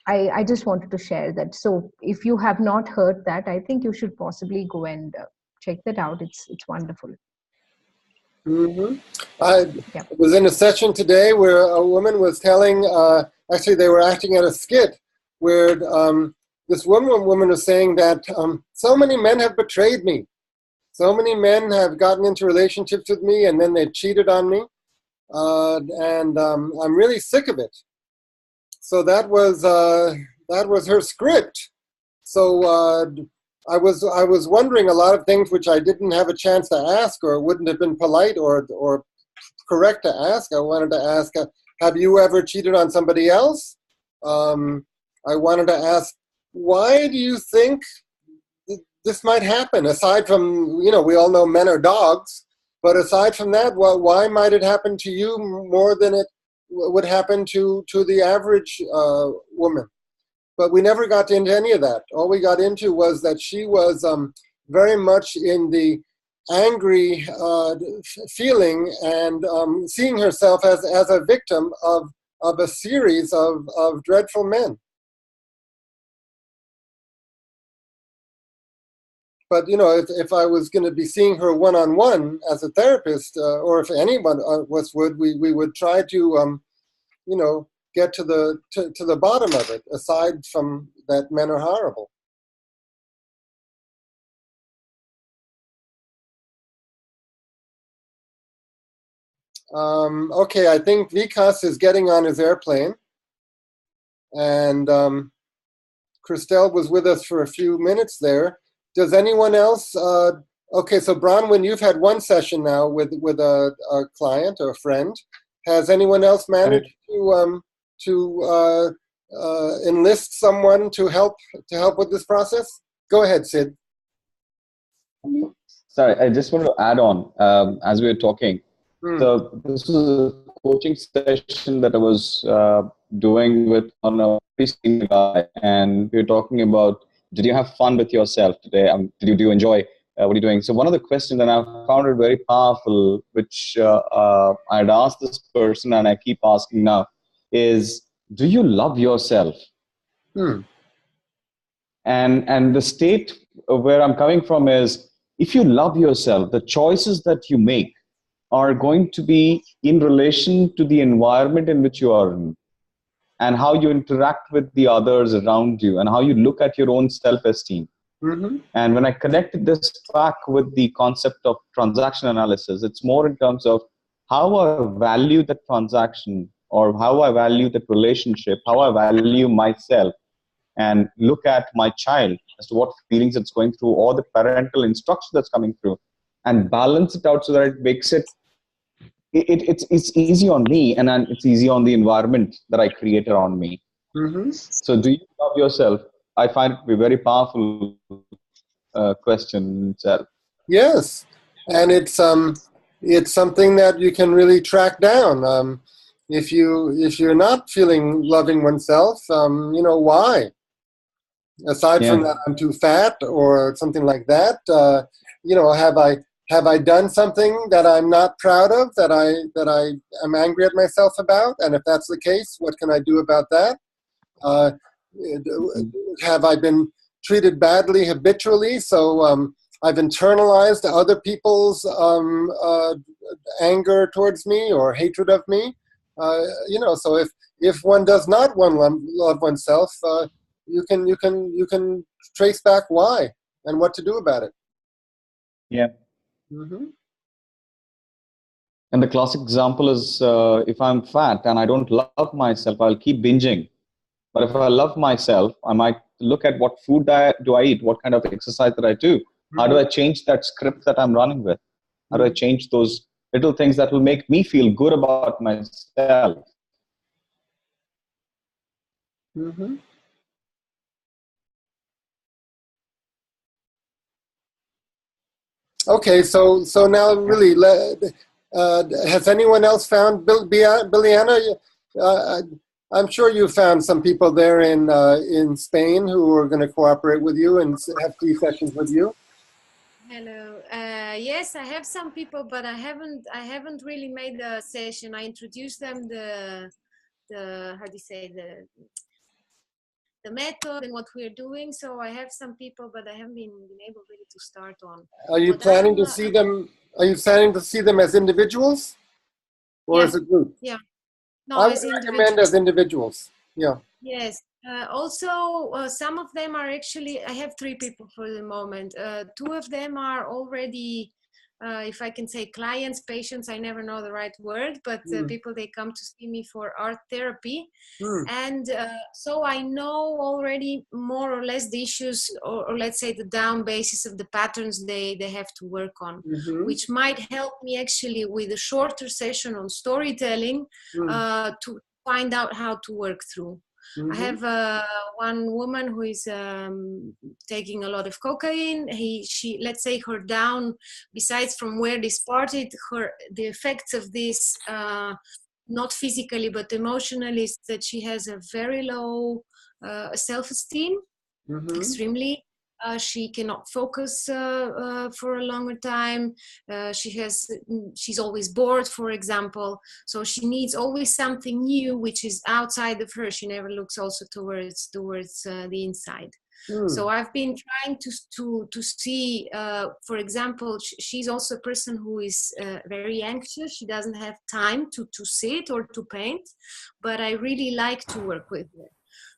I just wanted to share that. So if you have not heard that, I think you should possibly go and check that out. It's wonderful. Mm-hmm. I was in a session today where a woman was telling, actually they were acting at a skit where this woman was saying that so many men have betrayed me. So many men have gotten into relationships with me and then they cheated on me. And I'm really sick of it. So that was her script. So I was wondering a lot of things which I didn't have a chance to ask, or wouldn't have been polite or correct to ask. I wanted to ask, have you ever cheated on somebody else? I wanted to ask, why do you think this might happen? Aside from, we all know men are dogs, but aside from that, why might it happen to you more than it would happen to the average woman? But we never got into any of that. All we got into was that she was very much in the angry feeling and seeing herself as a victim of a series of dreadful men. But, if I was going to be seeing her one-on-one as a therapist, or if anyone of us would, we would try to, get to the bottom of it, aside from that men are horrible. Okay, I think Vikas is getting on his airplane. And Christelle was with us for a few minutes there. does anyone else? Okay, so Bronwyn, you've had one session now with a client or a friend. Has anyone else managed to enlist someone to help with this process? Go ahead, Sid. Sorry, I just want to add on as we were talking. So this was a coaching session that I was doing with on a pretty senior guy, and we were talking about, did you have fun with yourself today? Did you enjoy what you're doing? So one of the questions, and I found it very powerful, which I had asked this person, and I keep asking now, is, do you love yourself? And the state where I'm coming from is, if you love yourself, the choices that you make are going to be in relation to the environment in which you are in, and how you interact with the others around you, and how you look at your own self-esteem. And when I connected this back with the concept of transaction analysis, it's more in terms of how I value the transaction, or how I value that relationship, how I value myself, and look at my child as to what feelings it's going through, or the parental instruction that's coming through, and balance it out so that it makes it's easy on me, and then it's easy on the environment that I create around me. So do you love yourself? I find it to be a very powerful question itself. Yes, and it's something that you can really track down. If you're not feeling loving oneself, why? Aside from that, I'm too fat or something like that. Have I done something that I'm not proud of, that I am angry at myself about? And if that's the case, what can I do about that? Have I been treated badly habitually? So I've internalized other people's anger towards me or hatred of me. So if one does not love oneself, you can trace back why and what to do about it. Yeah. And the classic example is, if I'm fat and I don't love myself, I'll keep binging. But if I love myself, I might look at what food do I eat, what kind of exercise that I do. How do I change that script that I'm running with? How do I change those little things that will make me feel good about myself? Okay, so now really, has anyone else found Biliana? I'm sure you found some people there in Spain who are going to cooperate with you and have 3 sessions with you. Hello. Yes, I have some people, but I haven't really made a session. I introduced them the how do you say, the method and what we're doing. So I have some people, but I haven't been able really to start on. Are you planning to see them? Are you planning to see them as individuals, or as a group? Yeah. No, I would recommend as individuals. Yeah. Yes. Also, some of them are actually, I have 3 people for the moment. 2 of them are already, if I can say, clients, patients, I never know the right word, but people, they come to see me for art therapy. And so I know already more or less the issues, or let's say the down basis of the patterns they have to work on, which might help me actually with a shorter session on storytelling to find out how to work through. I have one woman who is taking a lot of cocaine. She, let's say, her down, besides from where they started, the effects of this, not physically but emotionally, is that she has a very low self-esteem, extremely. She cannot focus for a longer time. She's always bored, for example. So she needs always something new, which is outside of her. She never looks also towards the inside. So I've been trying to see, for example, she's also a person who is very anxious. She doesn't have time to sit or to paint, but I really like to work with her.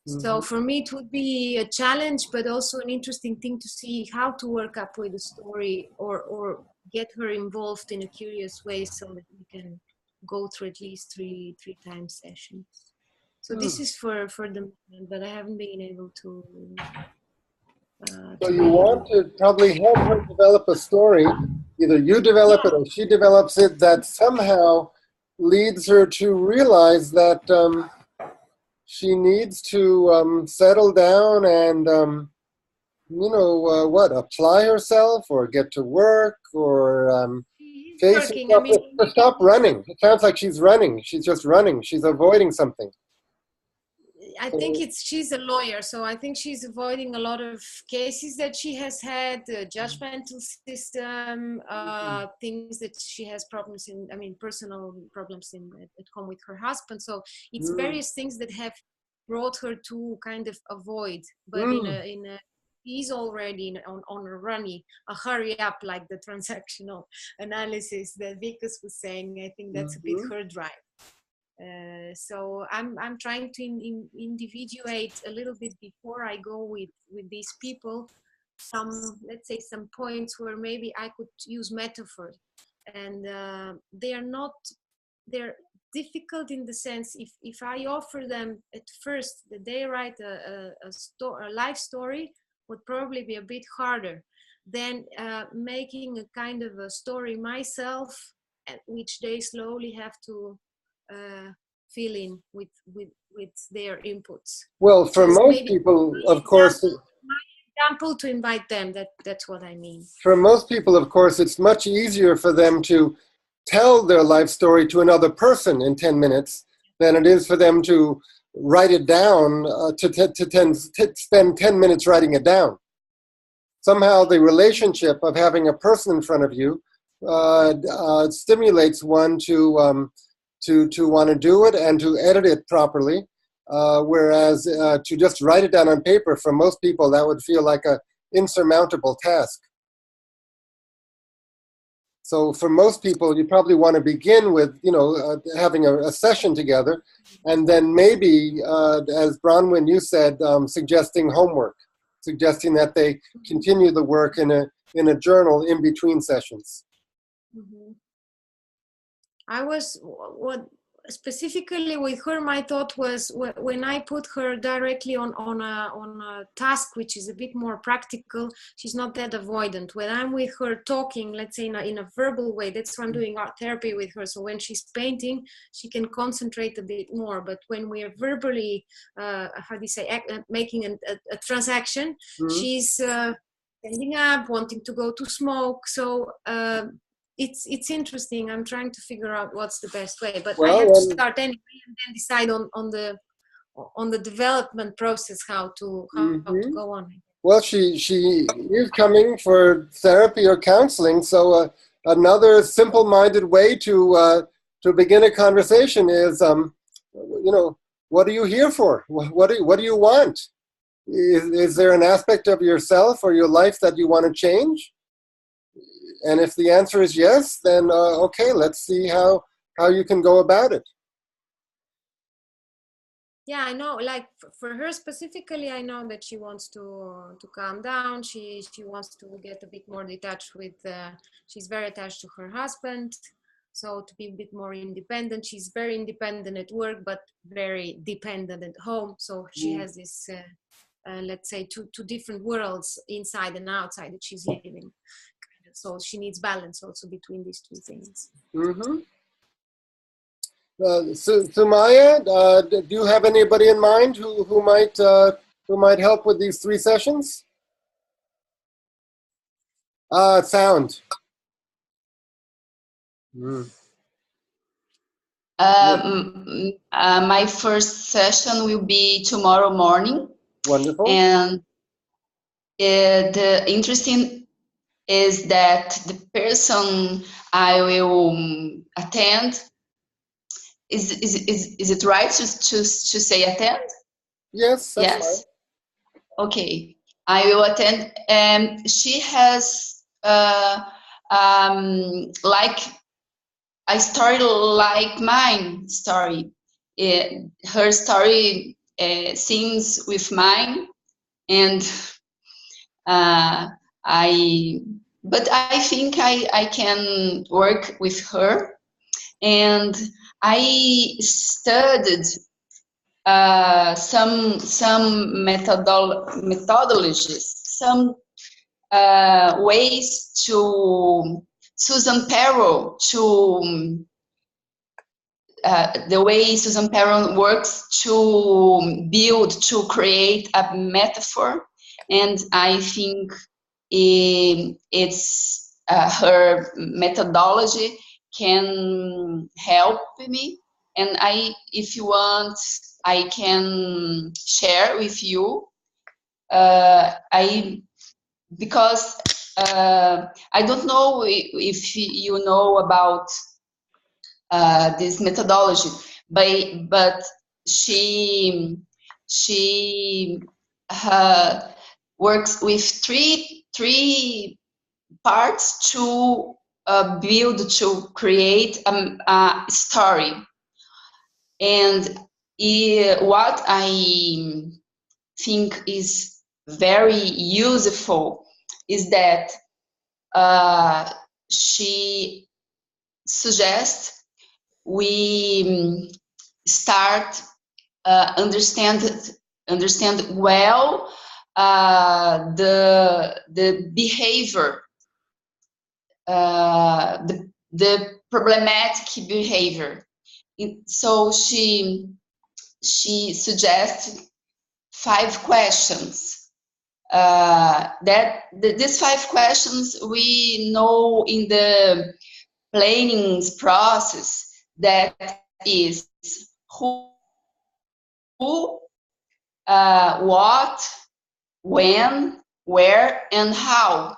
So for me, it would be a challenge, but also an interesting thing to see how to work up with the story, or get her involved in a curious way, so that we can go through at least three times sessions. So this is for the moment, but I haven't been able to So you want to probably help her develop a story. Either you develop it or she develops it, that somehow leads her to realize that she needs to settle down and, apply herself or get to work or She's face working. herself, or stop running. It sounds like she's running. She's just running. She's avoiding something. I think she's a lawyer, so I think she's avoiding a lot of cases that she has had, judgmental system, things that she has problems in. I mean, personal problems at home with her husband. So it's various things that have brought her to kind of avoid, but she's already on a hurry up, like the transactional analysis that Vikas was saying. I think that's a bit her drive. So I'm trying to individuate a little bit before I go with these people, let's say some points where maybe I could use metaphor, and they're difficult in the sense if I offer them at first that they write a life story would probably be a bit harder than making a kind of a story myself, which they slowly have to fill in with their inputs. Well, for most people, of course, my example to invite them. That's what I mean. For most people, of course, it's much easier for them to tell their life story to another person in 10 minutes than it is for them to write it down, to spend 10 minutes writing it down. Somehow the relationship of having a person in front of you stimulates one to want to do it and to edit it properly, whereas to just write it down on paper, for most people, that would feel like an insurmountable task. So for most people, you probably want to begin with, having a session together, and then maybe, as Bronwyn, you said, suggesting homework, suggesting that they continue the work in a journal in between sessions. Mm-hmm. What specifically with her, my thought was when I put her directly on a task which is a bit more practical, she's not that avoidant. When I'm with her talking, let's say in a verbal way, that's why I'm doing art therapy with her. So when she's painting, she can concentrate a bit more. But when we are verbally, making a transaction, she's standing up, wanting to go to smoke. So it's interesting. I'm trying to figure out what's the best way, but I have to start anyway and then decide on the development process how to go on. Well, she is coming for therapy or counseling, so another simple-minded way to begin a conversation is, what are you here for? What do you want? Is there an aspect of yourself or your life that you want to change? And if the answer is yes, then okay, let's see how you can go about it. Yeah, I know. Like for her specifically, I know that she wants to calm down. She wants to get a bit more detached with. She's very attached to her husband, so to be a bit more independent. She's very independent at work, but very dependent at home. So she has this, let's say, two different worlds, inside and outside, that she's living. So she needs balance also between these two things. Mm-hmm. Sumaya, do you have anybody in mind who might help with these 3 sessions? Sound. My first session will be tomorrow morning. Wonderful. And the interesting is that the person I will attend, is it right to say attend? Yes. Yes. Fine. Okay, I will attend. She has like a story like mine story. Her story sings with mine, and but I think I can work with her, and I studied some methodologies, some ways to Susan Perel to the way Susan Perel works to build, to create a metaphor, and I think it's her methodology can help me. And if you want, I can share with you. Because I don't know if you know about this methodology, but she works with three parts to build, to create a story. And what I think is very useful is that she suggests we start understand well the behavior, the problematic behavior. So she suggests 5 questions. These 5 questions we know in the planning process, that is who, what, when, where, and how.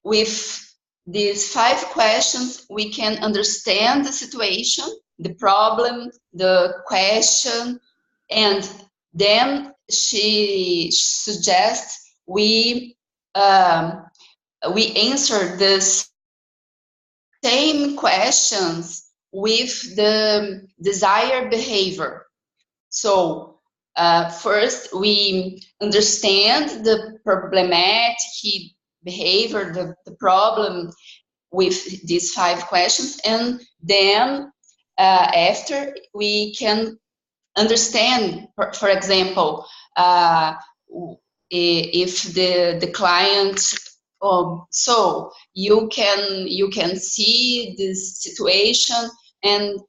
With these 5 questions, we can understand the situation, the problem, the question, and then she suggests we answer the same questions with the desired behavior. So first we understand the problematic behavior, the problem with these 5 questions, and then after we can understand, for example, if the client, so you can see this situation, and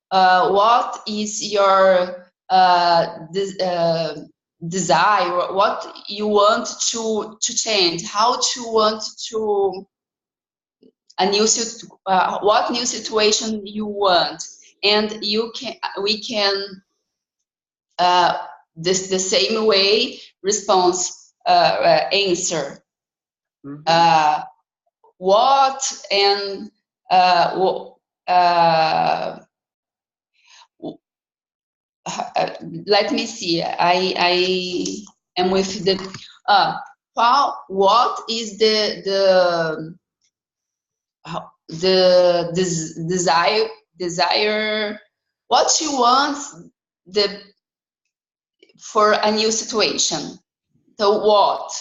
what is your desire, what you want to change, how to want to what new situation you want, and we can the same way response answer. Mm-hmm. What and let me see. I am with the what is the desire, what you want for a new situation. So what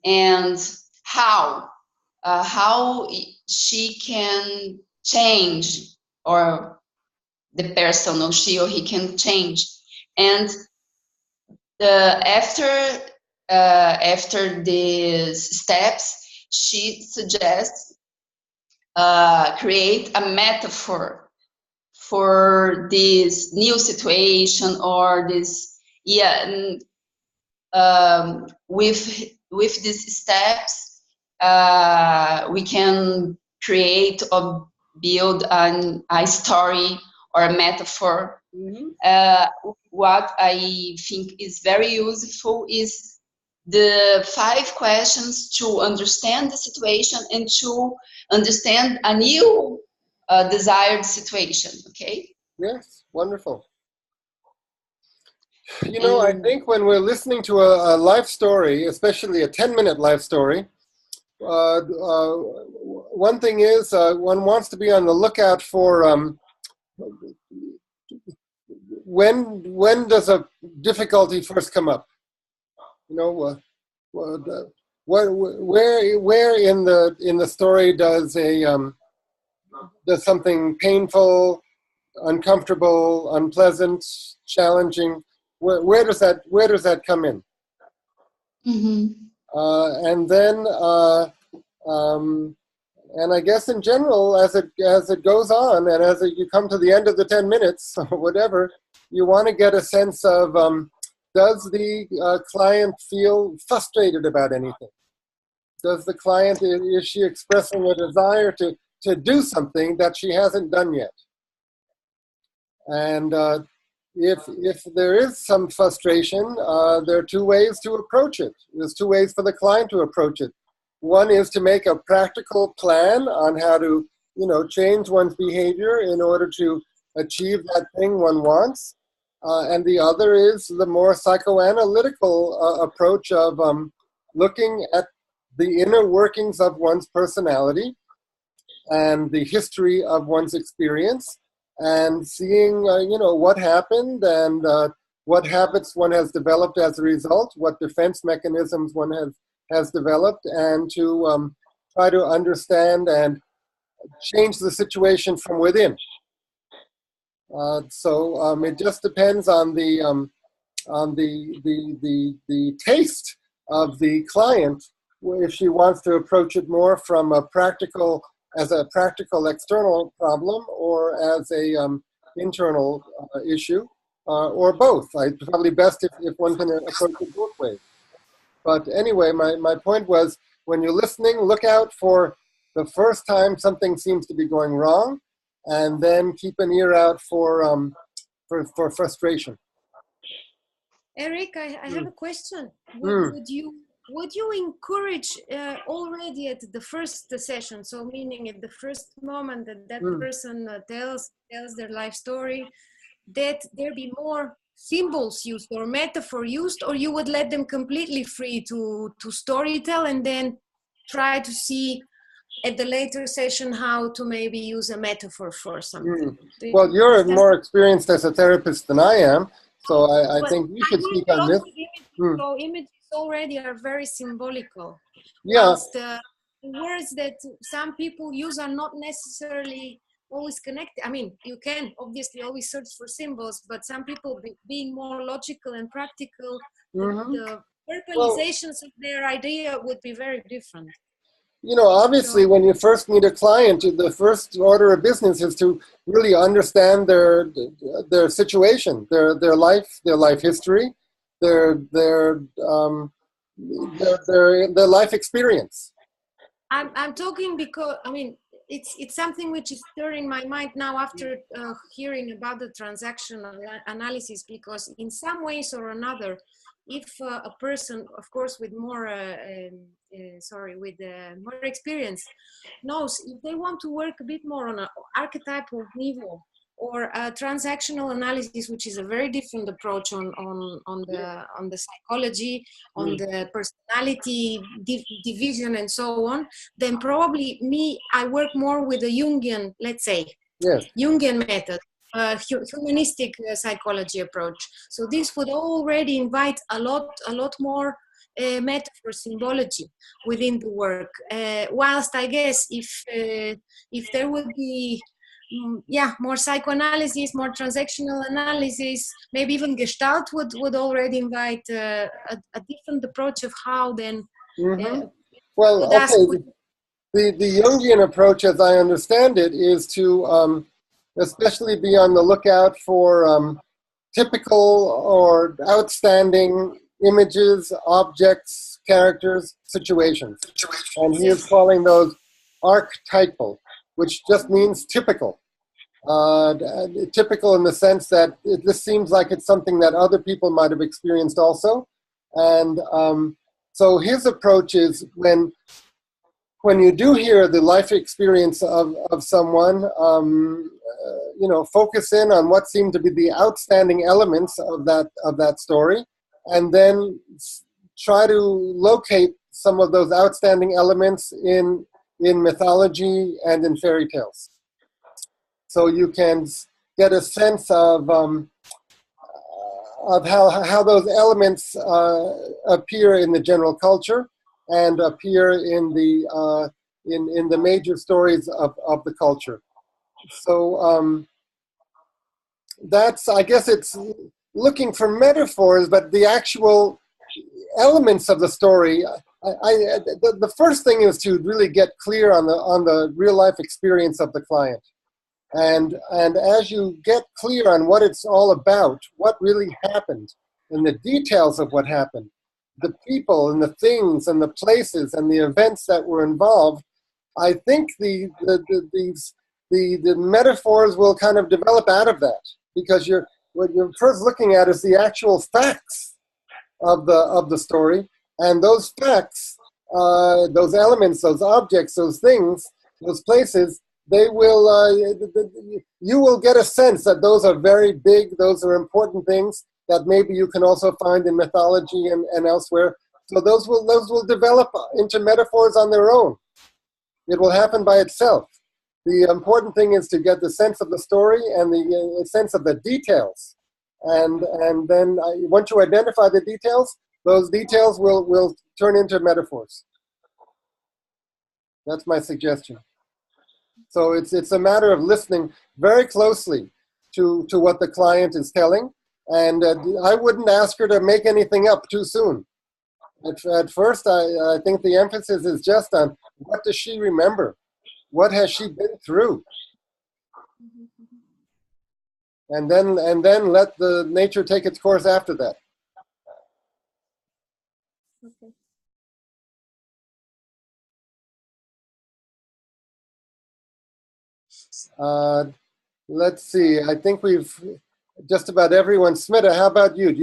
and how she can change, or the person, or she or he can change. And after these steps, she suggests create a metaphor for this new situation, or this with these steps we can create or build a story or a metaphor. Mm-hmm. What I think is very useful is the 5 questions to understand the situation and to understand a new desired situation. Okay? Yes, wonderful. You know, I think when we're listening to a life story, especially a 10-minute life story, one thing is one wants to be on the lookout for when does a difficulty first come up? You know, where in the story does does something painful, uncomfortable, unpleasant, challenging? Where does that come in? Mm-hmm. And then, and I guess in general, as it goes on, and as you come to the end of the 10 minutes or whatever, you want to get a sense of, does the client feel frustrated about anything? Does the client, is she expressing a desire to do something that she hasn't done yet? And if there is some frustration, there are two ways to approach it. There's two ways for the client to approach it. One is to make a practical plan on how to, change one's behavior in order to achieve that thing one wants. And the other is the more psychoanalytical approach of looking at the inner workings of one's personality and the history of one's experience, and seeing, what happened and what habits one has developed as a result, what defense mechanisms one has developed, and to try to understand and change the situation from within. So it just depends on the taste of the client, if she wants to approach it more from a practical external problem, or as a internal issue, or both. It's probably best if one can approach it both ways. But anyway, my point was, when you're listening, look out for the first time something seems to be going wrong, and then keep an ear out for frustration. Eric, I have a question. Would you encourage already at the first session, so meaning at the first moment that person tells their life story, that there be more symbols used or metaphor used, or you would let them completely free to storytell and then try to see at the later session how to maybe use a metaphor for something? Well, you're more experienced as a therapist than I am, so I think you should speak on this. So images already are very symbolical. Yeah. The words that some people use are not necessarily always connected. I mean, you can obviously always search for symbols, but some people being more logical and practical, the verbalizations of their idea would be very different. Obviously, when you first meet a client, the first order of business is to really understand their situation, their life history, their life experience. I'm talking because it's something which is stirring my mind now after hearing about the transactional analysis, because in some ways or another, if a person, of course, with more more experience, knows if they want to work a bit more on an archetypal level, or a transactional analysis, which is a very different approach on the psychology, on the personality division and so on, then probably I work more with the Jungian, let's say, Jungian method, humanistic psychology approach. So this would already invite a lot more metaphor symbology within the work. Whilst I guess if there would be more psychoanalysis, more transactional analysis, maybe even Gestalt would already invite a different approach of how then. Well, okay. The Jungian approach, as I understand it, is to especially be on the lookout for typical or outstanding images, objects, characters, situations. And he is calling those archetypal, which just means typical. Typical in the sense that this seems like it's something that other people might have experienced also. And so his approach is, when you do hear the life experience of someone, focus in on what seem to be the outstanding elements of that story, and then try to locate some of those outstanding elements in mythology and in fairy tales. So you can get a sense of how those elements appear in the general culture and appear in the major stories of the culture. So I guess it's looking for metaphors, but the actual elements of the story The first thing is to really get clear on the real life experience of the client. And as you get clear on what it's all about, what really happened, and the details of what happened, the people and the things and the places and the events that were involved, I think the metaphors will kind of develop out of that, because what you're first looking at is the actual facts of the story, and those facts, those elements, those objects, those things, those places, they will you will get a sense that those are very big, those are important things that maybe you can also find in mythology and elsewhere. So those will develop into metaphors on their own. It will happen by itself. The important thing is to get the sense of the story and the sense of the details. And then once you identify the details, those details will turn into metaphors. That's my suggestion. So it's a matter of listening very closely to what the client is telling. And I wouldn't ask her to make anything up too soon. At first, I think the emphasis is just on what does she remember? What has she been through? And then let the nature take its course after that. Okay. Let's see. I think we've just about everyone. Smita, how about you? Do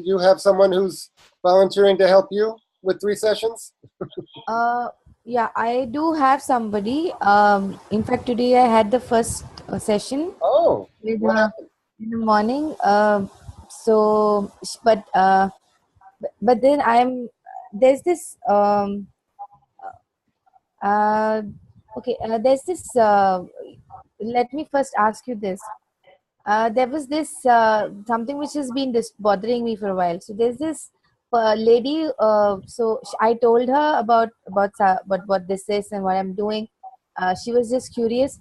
you have someone who's volunteering to help you with 3 sessions? Yeah, I do have somebody. In fact, today I had the first session Oh, with what happened? in the morning. But then there's this there's this let me first ask you this. There was this something which has been bothering me for a while. So there's this lady. I told her about what this is and what I'm doing. She was just curious.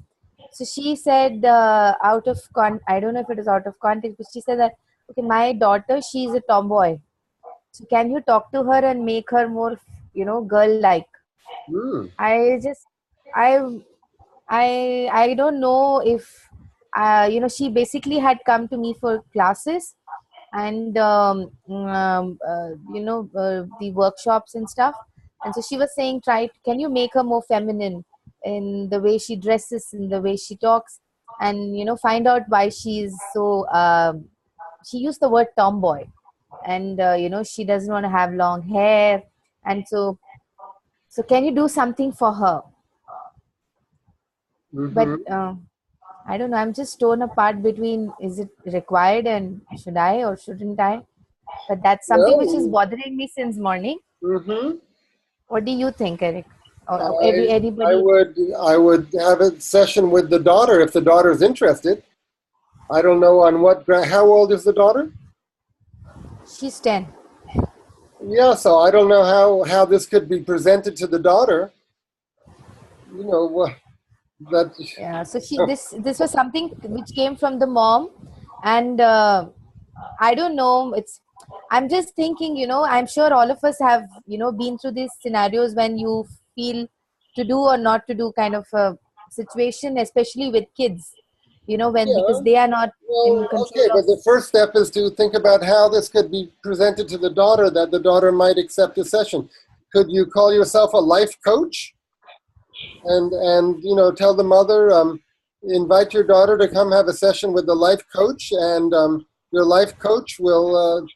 So she said, I don't know if it is out of context, but she said that, okay, my daughter, she's a tomboy. So can you talk to her and make her more, girl-like? I don't know if she basically had come to me for classes and the workshops and stuff, and so she was saying, can you make her more feminine in the way she dresses, in the way she talks, and find out why she's so she used the word tomboy, and she doesn't want to have long hair, and so can you do something for her? But I don't know, I'm just torn apart between, is it required and should I or shouldn't I? But that's something which is bothering me since morning. What do you think, Eric? Or anybody? I would have a session with the daughter if the daughter is interested. I don't know on what. How old is the daughter? She's 10. Yeah, so I don't know how this could be presented to the daughter. Yeah, so this was something which came from the mom, and I don't know, I'm just thinking, I'm sure all of us have been through these scenarios when you feel to do or not to do kind of a situation, especially with kids, because they are not in control. Okay, but the first step is to think about how this could be presented to the daughter, that the daughter might accept a session. Could you call yourself a life coach? And tell the mother, invite your daughter to come have a session with the life coach, and your life coach will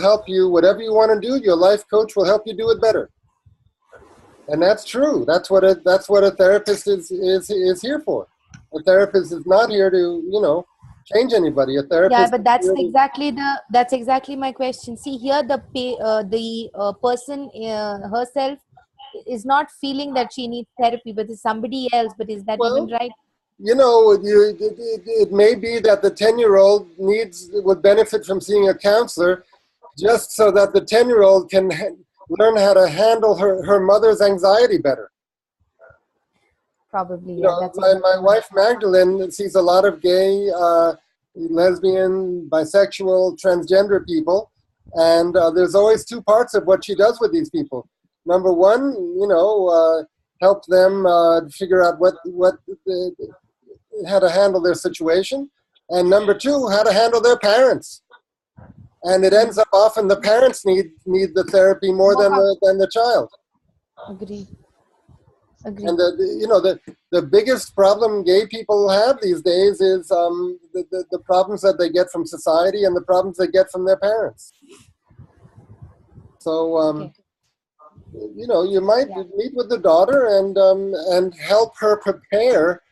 help you. Whatever you want to do, your life coach will help you do it better. And that's true. That's what a therapist is here for. A therapist is not here to change anybody. A therapist. Yeah, but that's exactly my question. See here, the person herself is not feeling that she needs therapy, but it's somebody else. But is that even right? It may be that the 10-year-old would benefit from seeing a counselor, just so that the 10-year-old can learn how to handle her mother's anxiety better. Probably. My wife Magdalene sees a lot of gay, lesbian, bisexual, transgender people, and there's always 2 parts of what she does with these people. Number one, help them figure out how to handle their situation, and number two, how to handle their parents. And it ends up often the parents need the therapy more than the child. Agree. And the biggest problem gay people have these days is the problems that they get from society and the problems they get from their parents. So Okay. you might meet with the daughter and help her prepare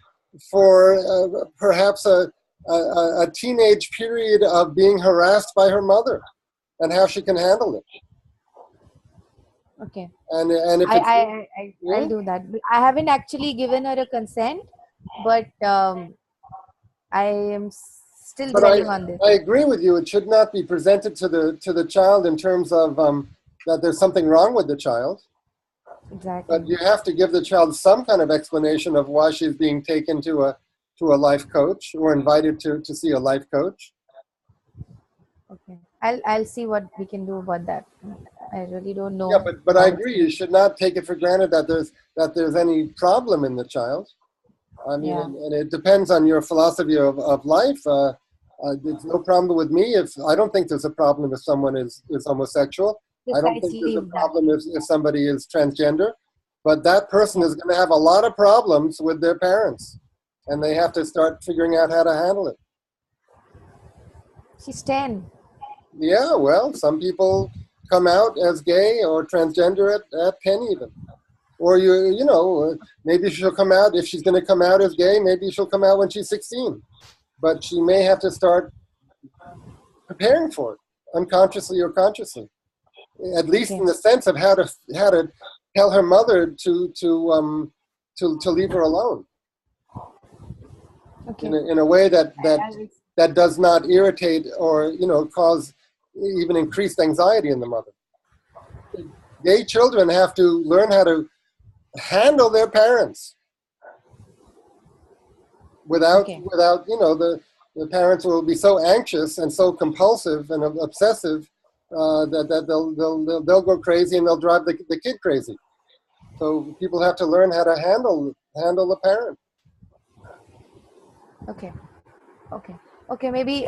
for perhaps a teenage period of being harassed by her mother and how she can handle it. Okay. And if I'll do that. I haven't actually given her a consent, but I am still dwelling on this. I agree with you. It should not be presented to the child in terms of that there's something wrong with the child. Exactly. But you have to give the child some kind of explanation of why she's being taken to a life coach or invited to see a life coach. Okay. I'll see what we can do about that. I really don't know. Yeah, but I agree. You should not take it for granted that there's any problem in the child. I mean, and it depends on your philosophy of life. There's no problem with me I don't think there's a problem if someone is homosexual. I don't think there's a problem if somebody is transgender. But that person is going to have a lot of problems with their parents, and they have to start figuring out how to handle it. She's 10. Yeah, well, some people come out as gay or transgender at 10 even. Or maybe she'll come out, if she's going to come out as gay, maybe she'll come out when she's 16. But she may have to start preparing for it, unconsciously or consciously. At least in the sense of how to tell her mother to leave her alone. Okay. In a way that does not irritate or cause even increased anxiety in the mother. Gay children have to learn how to handle their parents without the parents will be so anxious and so compulsive and obsessive that they'll go crazy and they'll drive the kid crazy. So people have to learn how to handle the parent. Okay. Maybe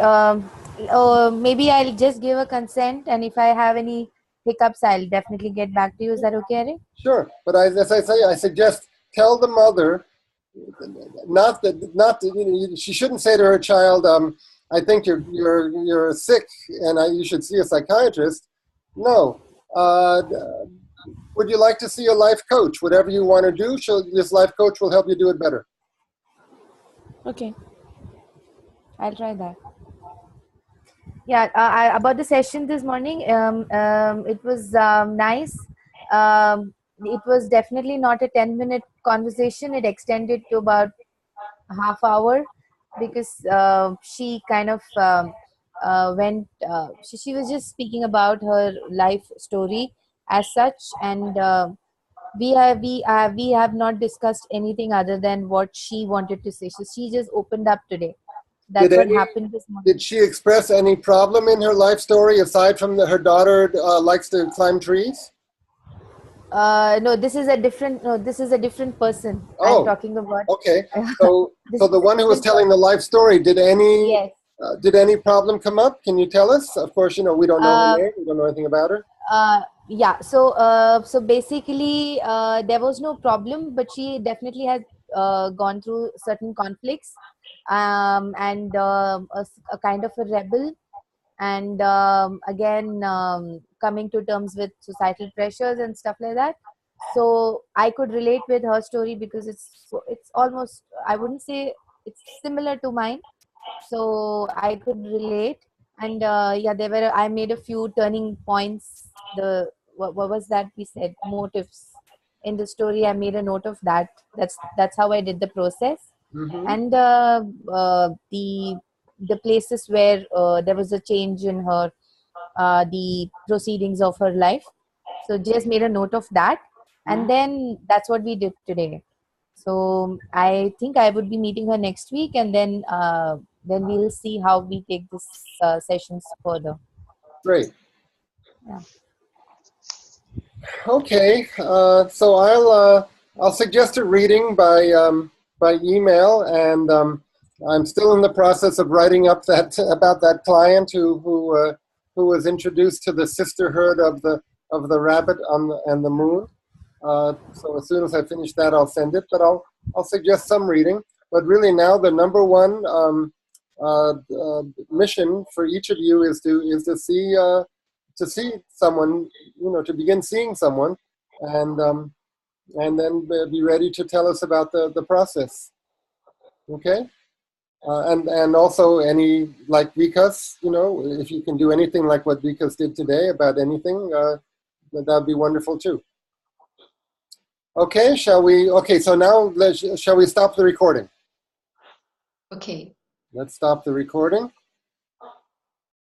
maybe I'll just give a consent, and if I have any hiccups, I'll definitely get back to you. Is that okay, Eric? Sure, but as I say, I suggest tell the mother she shouldn't say to her child, I think you're sick and you should see a psychiatrist. No. Would you like to see a life coach? Whatever you want to do, this life coach will help you do it better. Okay. I'll try that. Yeah, about the session this morning, it was nice. It was definitely not a 10-minute conversation. It extended to about a half hour because she kind of went, she was just speaking about her life story as such, and we have not discussed anything other than what she wanted to say. So she just opened up today. That's what happened this morning. Did she express any problem in her life story aside from her daughter likes to climb trees? No, this is a different person. Oh, I'm talking about. Okay, so the one who was telling the life story, did any problem come up? Can you tell us? Of course, we don't know her name. We don't know anything about her. Yeah. So basically, there was no problem, but she definitely has gone through certain conflicts, and a kind of a rebel, and again coming to terms with societal pressures and stuff like that. So I could relate with her story because it's almost, I wouldn't say it's similar to mine, so I could relate. And I made a few turning points. What was that we said, motives in the story. I made a note of that. That's how I did the process. Mm-hmm. And the places where there was a change in her, the proceedings of her life. So just made a note of that, and then that's what we did today. So I think I would be meeting her next week, and then we'll see how we take this sessions further. Great. Yeah. Okay, so I'll suggest a reading by email, and I'm still in the process of writing up that about that client who was introduced to the sisterhood of the rabbit and the moon. So as soon as I finish that, I'll send it. But I'll suggest some reading. But really now the number one mission for each of you is to see someone, to begin seeing someone, and then be ready to tell us about the process. Okay, and also any, like Vikas, if you can do anything like what Vikas did today about anything, that'd be wonderful too. Okay, shall we? Okay, so now shall we stop the recording? Okay. Let's stop the recording.